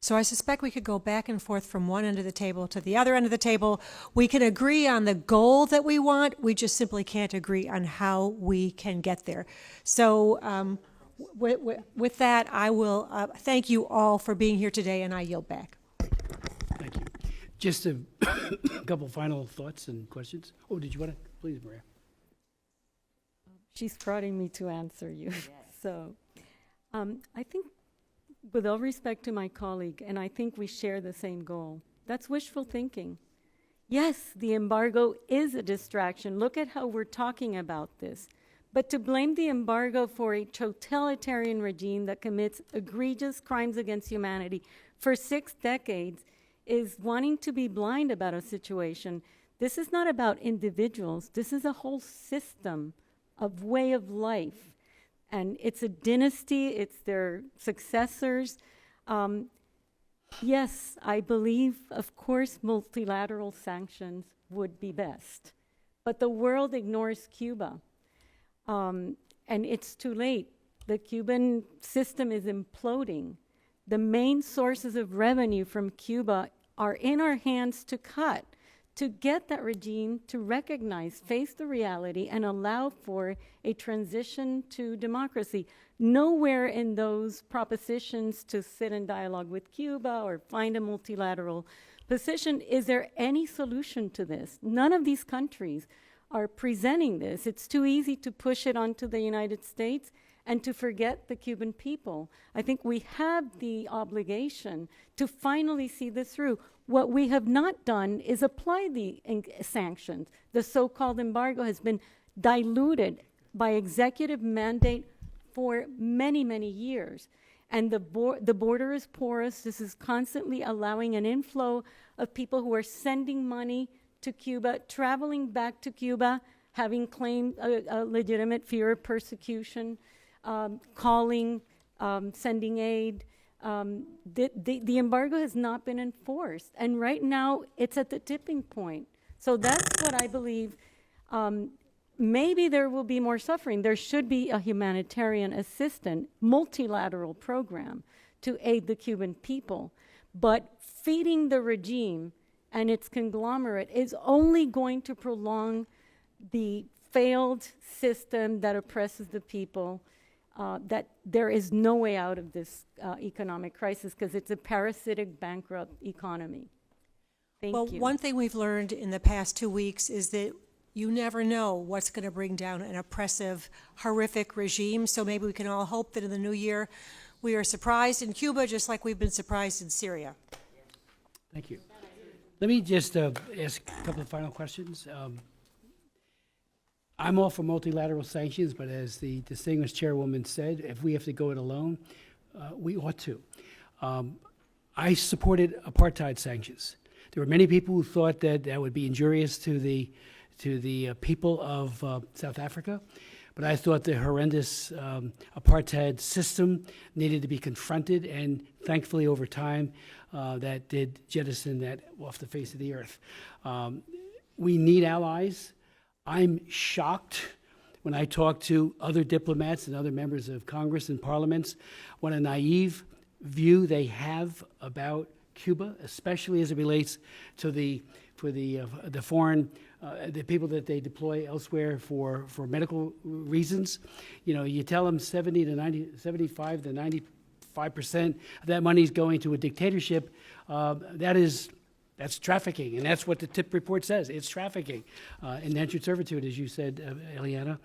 So I suspect we could go back and forth from one end of the table to the other end of the table. We can agree on the goal that we want. We just simply can't agree on how we can get there. So with that, I will thank you all for being here today, and I yield back. Thank you. Just a couple final thoughts and questions. Oh, did you want to? Please, Maria. She's prodding me to answer you. So I think, with all respect to my colleague, and I think we share the same goal, that's wishful thinking. Yes, the embargo is a distraction. Look at how we're talking about this. But to blame the embargo for a totalitarian regime that commits egregious crimes against humanity for 6 decades is wanting to be blind about a situation. This is not about individuals. This is a whole system of way of life. And it's a dynasty. It's their successors. Yes, I believe, of course, multilateral sanctions would be best. But the world ignores Cuba. And it's too late. The Cuban system is imploding. The main sources of revenue from Cuba are in our hands to cut, to get that regime to recognize, face the reality, and allow for a transition to democracy. Nowhere in those propositions to sit in dialogue with Cuba or find a multilateral position is there any solution to this. None of these countries are presenting this. It's too easy to push it onto the United States and to forget the Cuban people. I think we have the obligation to finally see this through. What we have not done is apply the sanctions. The so-called embargo has been diluted by executive mandate for many, many years. And the border is porous. This is constantly allowing an inflow of people who are sending money to Cuba, traveling back to Cuba, having claimed a legitimate fear of persecution, calling, sending aid. The embargo has not been enforced. And right now, it's at the tipping point. So that's what I believe. Maybe there will be more suffering. There should be a humanitarian assistance, multilateral program to aid the Cuban people. But feeding the regime and its conglomerate is only going to prolong the failed system that oppresses the people, that there is no way out of this economic crisis because it's a parasitic, bankrupt economy. Thank you. Well, one thing we've learned in the past 2 weeks is that you never know what's going to bring down an oppressive, horrific regime. So maybe we can all hope that in the new year we are surprised in Cuba just like we've been surprised in Syria. Thank you. Let me just ask a couple of final questions. I'm all for multilateral sanctions, but as the distinguished chairwoman said, if we have to go it alone, we ought to. I supported apartheid sanctions. There were many people who thought that that would be injurious to the people of South Africa, but I thought the horrendous apartheid system needed to be confronted, and thankfully over time that did jettison that off the face of the earth. We need allies. I'm shocked when I talk to other diplomats and other members of Congress and parliaments what a naive view they have about Cuba, especially as it relates to the foreign the people that they deploy elsewhere for medical reasons. You know, you tell them 75 to 95% of that money is going to a dictatorship. That's trafficking, and that's what the TIP report says. It's trafficking, indentured servitude, as you said, Eliana.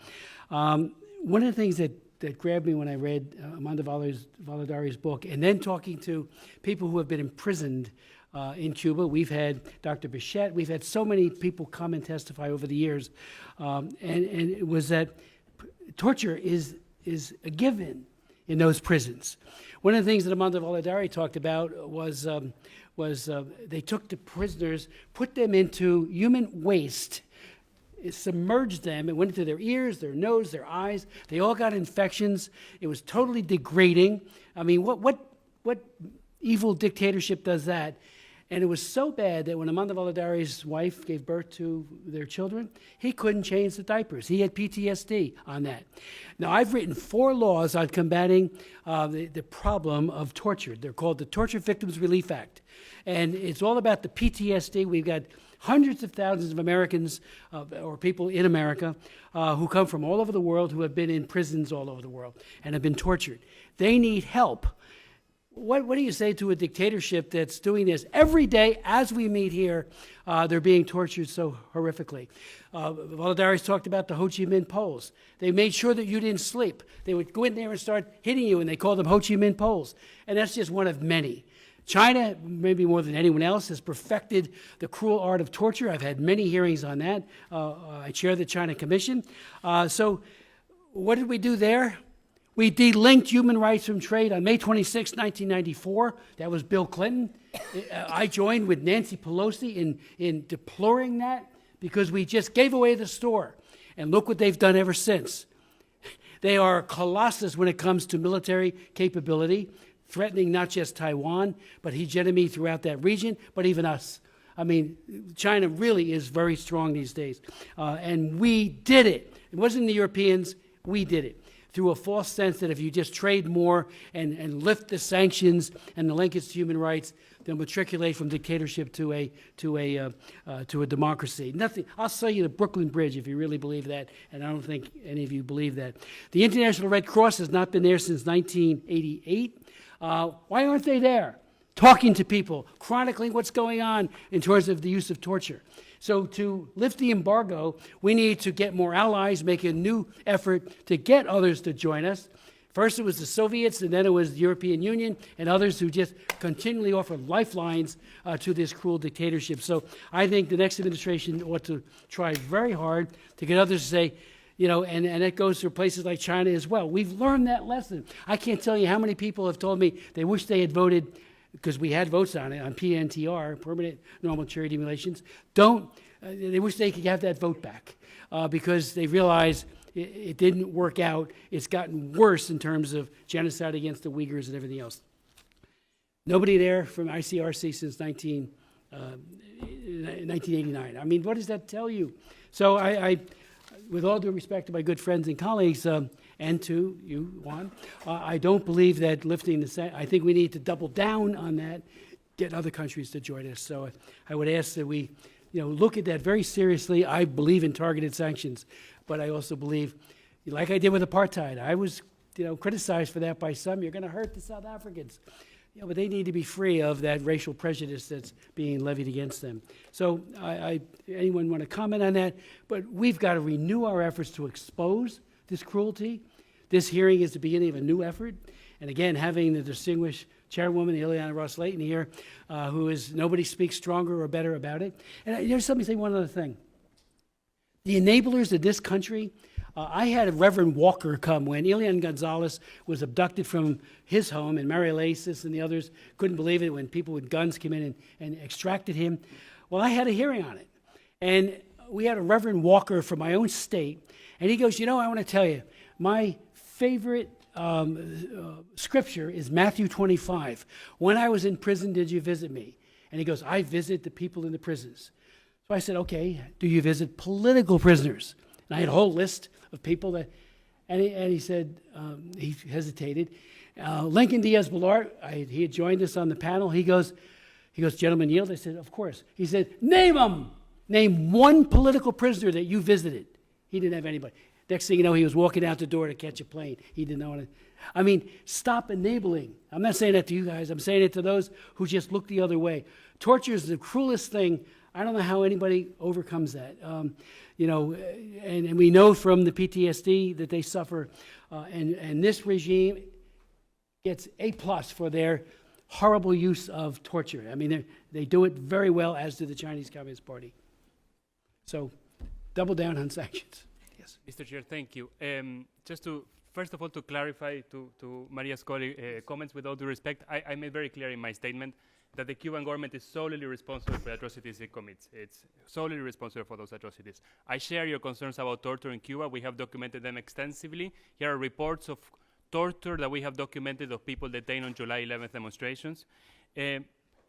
One of the things that grabbed me when I read Amanda Valladares' book, and then talking to people who have been imprisoned in Cuba. We've had Dr. Bichette. We've had so many people come and testify over the years, and it was that torture is a given in those prisons. One of the things that Amanda Valladares talked about was they took the prisoners, put them into human waste, it submerged them. It went into their ears, their nose, their eyes. They all got infections. It was totally degrading. I mean, what evil dictatorship does that? And it was so bad that when Armando Valladares' wife gave birth to their children, he couldn't change the diapers. He had PTSD on that. Now, I've written 4 laws on combating the problem of torture. They're called the Torture Victims Relief Act. And it's all about the PTSD. We've got hundreds of thousands of Americans or people in America who come from all over the world who have been in prisons all over the world and have been tortured. They need help. What do you say to a dictatorship that's doing this every day as we meet here? They're being tortured so horrifically. Valladares talked about the Ho Chi Minh Poles. They made sure that you didn't sleep. They would go in there and start hitting you, and they called them Ho Chi Minh Poles. And that's just one of many. China, maybe more than anyone else, has perfected the cruel art of torture. I've had many hearings on that. I chair the China Commission. So what did we do there? We delinked human rights from trade on May 26, 1994. That was Bill Clinton. I joined with Nancy Pelosi in deploring that because we just gave away the store. And look what they've done ever since. They are a colossus when it comes to military capability, threatening not just Taiwan, but hegemony throughout that region, but even us. I mean, China really is very strong these days. And we did it. It wasn't the Europeans. We did it. Through a false sense that if you just trade more and lift the sanctions and the linkage to human rights, they'll matriculate from dictatorship to a democracy. Nothing. I'll sell you the Brooklyn Bridge if you really believe that, and I don't think any of you believe that. The International Red Cross has not been there since 1988. Why aren't they there? Talking to people, chronicling what's going on in terms of the use of torture. So to lift the embargo, we need to get more allies, make a new effort to get others to join us. First it was the Soviets, and then it was the European Union and others who just continually offer lifelines to this cruel dictatorship. So I think the next administration ought to try very hard to get others to say, you know, and that goes for places like China as well. We've learned that lesson. I can't tell you how many people have told me they wish they had voted, because we had votes on it, on PNTR, Permanent Normal Trade Relations. They wish they could have that vote back because they realize it didn't work out. It's gotten worse in terms of genocide against the Uyghurs and everything else. Nobody there from ICRC since 1989. I mean, what does that tell you? So I with all due respect to my good friends and colleagues, and to you, Juan, I don't believe that lifting the I think we need to double down on that, get other countries to join us. So I would ask that we, look at that very seriously. I believe in targeted sanctions, but I also believe, like I did with apartheid, I was, criticized for that by some. You're going to hurt the South Africans. But they need to be free of that racial prejudice that's being levied against them. So anyone want to comment on that? But we've got to renew our efforts to expose this cruelty. This hearing is the beginning of a new effort. And again, having the distinguished Chairwoman Juan Ros-Lehtinen here, who is, nobody speaks stronger or better about it. And there's something to say one other thing. The enablers of this country, I had a Reverend Walker come when Elian Gonzalez was abducted from his home, and Mary Lasis and the others couldn't believe it when people with guns came in and extracted him. Well, I had a hearing on it. And we had a Reverend Walker from my own state, and he goes, I want to tell you, my favorite scripture is Matthew 25. When I was in prison, did you visit me? And he goes, I visit the people in the prisons. So I said, okay, do you visit political prisoners? And I had a whole list of people that, and he said, he hesitated. Lincoln Diaz-Balart, he had joined us on the panel. He goes, gentlemen yield? I said, of course. He said, name them. Name one political prisoner that you visited. He didn't have anybody. Next thing you know, he was walking out the door to catch a plane. He didn't know it. I mean, stop enabling. I'm not saying that to you guys. I'm saying it to those who just look the other way. Torture is the cruelest thing. I don't know how anybody overcomes that. And we know from the PTSD that they suffer. And this regime gets A+ for their horrible use of torture. I mean, they do it very well, as do the Chinese Communist Party. So double down on sanctions. Yes. Mr. Chair, thank you. Just to, first of all, to clarify to Maria's comments, with all due respect, I made very clear in my statement that the Cuban government is solely responsible for the atrocities it commits. It's solely responsible for those atrocities. I share your concerns about torture in Cuba. We have documented them extensively. Here are reports of torture that we have documented of people detained on July 11th demonstrations.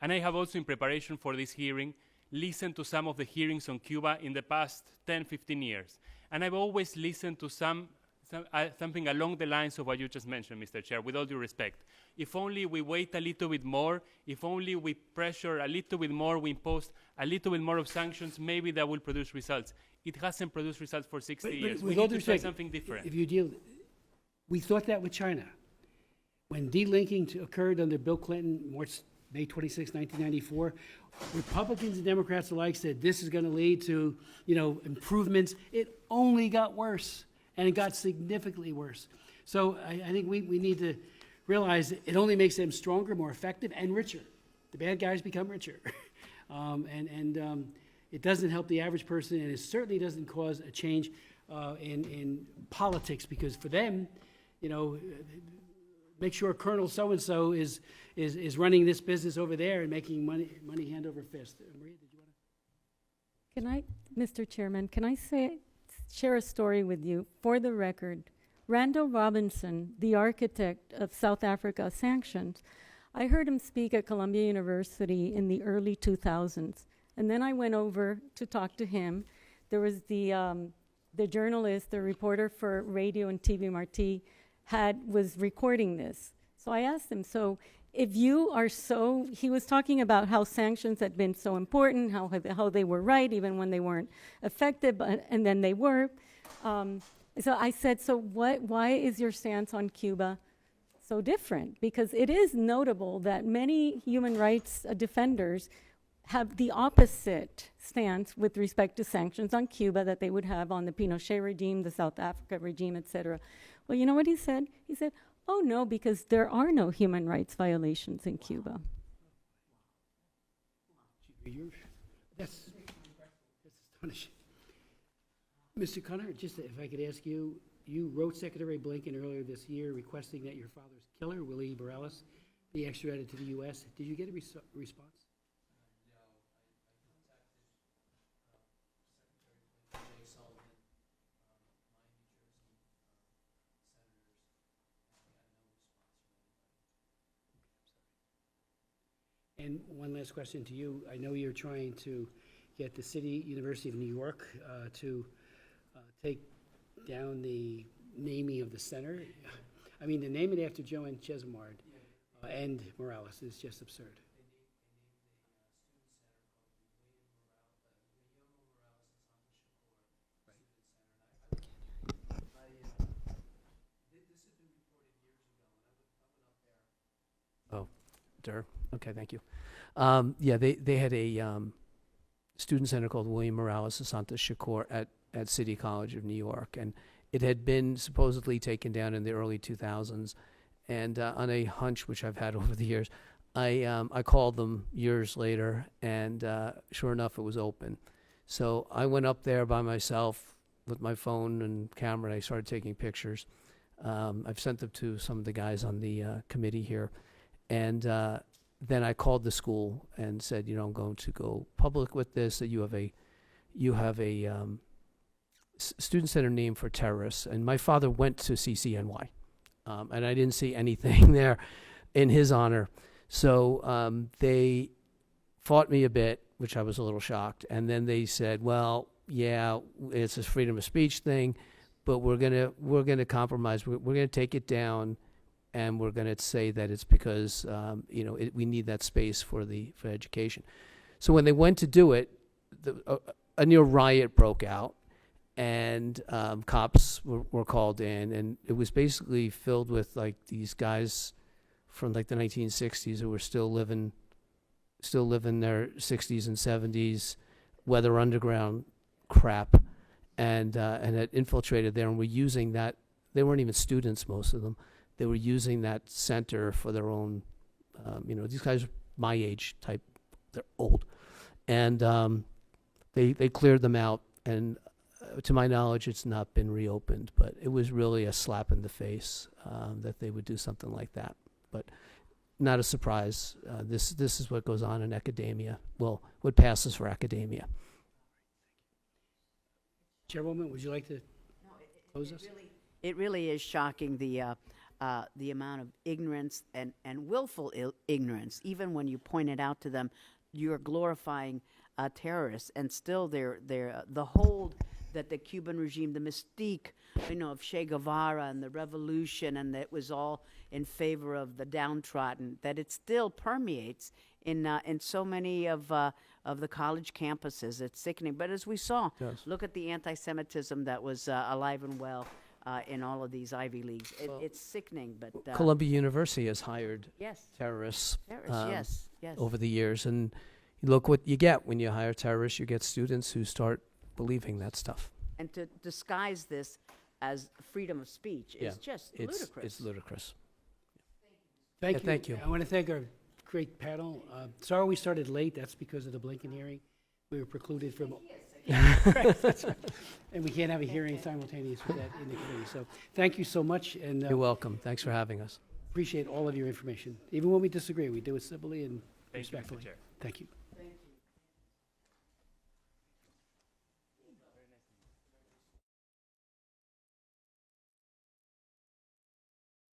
And I have also, in preparation for this hearing, listened to some of the hearings on Cuba in the past 10, 15 years. And I've always listened to something along the lines of what you just mentioned, Mr. Chair, with all due respect. If only we wait a little bit more, if only we pressure a little bit more, we impose a little bit more of sanctions, maybe that will produce results. It hasn't produced results for 60 years. We with all need due to try respect, something different. If you deal, we thought that with China. When delinking occurred under Bill Clinton, May 26, 1994, Republicans and Democrats alike said this is going to lead to, improvements. It only got worse, and it got significantly worse. So I think we need to realize that it only makes them stronger, more effective, and richer. The bad guys become richer. It doesn't help the average person, and it certainly doesn't cause a change in politics, because for them, make sure Colonel so-and-so is running this business over there and making money hand over fist. Maria, did you want to? Mr. Chairman, can I share a story with you? For the record, Randall Robinson, the architect of South Africa sanctions, I heard him speak at Columbia University in the early 2000s. And then I went over to talk to him. There was the journalist, the reporter for Radio and TV Marti, was recording this. So I asked him, so if you are he was talking about how sanctions had been so important, how they were right even when they weren't effective, and then they were. So I said, so why is your stance on Cuba so different? Because it is notable that many human rights defenders have the opposite stance with respect to sanctions on Cuba that they would have on the Pinochet regime, the South Africa regime, etc. Well, you know what he said? He said, oh no, because there are no human rights violations in Cuba. That's astonishing. Mr. Connor, just if I could ask you, you wrote Secretary Blinken earlier this year requesting that your father's killer, Willie Morales, be extradited to the U.S. Did you get a response? And one last question to you. I know you're trying to get the University of New York to take down the naming of the center. I mean, to name it after Joan Chesmard and Morales is just absurd. Okay, thank you. They had a student center called William Morales de Santos Shakur at City College of New York, and it had been supposedly taken down in the early 2000s. And on a hunch which I've had over the years, I called them years later, and sure enough, it was open. So I went up there by myself with my phone and camera, and I started taking pictures. I've sent them to some of the guys on the committee here. And then I called the school and said, I'm going to go public with this, that you have a student center named for terrorists. And my father went to CCNY, and I didn't see anything there in his honor. So they fought me a bit, which I was a little shocked. And then they said, well, yeah, it's a freedom of speech thing, but we're gonna compromise. We're gonna take it down. And we're going to say that it's because we need that space for education. So when they went to do it, a near riot broke out, and cops were called in, and it was basically filled with like these guys from like the 1960s who were still living their 60s and 70s, weather underground crap, and had infiltrated there and were using that. They weren't even students, most of them. They were using that center for their own, these guys are my age type, they're old. And they cleared them out, and to my knowledge, it's not been reopened. But it was really a slap in the face that they would do something like that. But not a surprise. This is what goes on in academia. Well, what passes for academia. Chairwoman, would you like to close us? It really is shocking, the the amount of ignorance and willful ignorance, even when you point it out to them, you're glorifying terrorists, and still the hold that the Cuban regime, the mystique, of Che Guevara and the revolution, and that was all in favor of the downtrodden, that it still permeates in so many of the college campuses. It's sickening. But as we saw, Yes. look at the anti-Semitism that was alive and well in all of these Ivy Leagues. It's sickening, but Columbia University has hired yes, terrorists yes. over the years, and look what you get when you hire terrorists. You get students who start believing that stuff. And to disguise this as freedom of speech is just ludicrous. It's ludicrous. Thank Yeah, you. thank you. I want to thank our great panel. Sorry we started late. That's because of the Blinken hearing. We were precluded from. That's right. And we can't have a hearing simultaneous with that in the committee. So thank you so much, and You're welcome. Thanks for having us. appreciate all of your information. Even when we disagree, we do it civilly and Thank you, Mr. respectfully. Chair. Thank you. Thank you.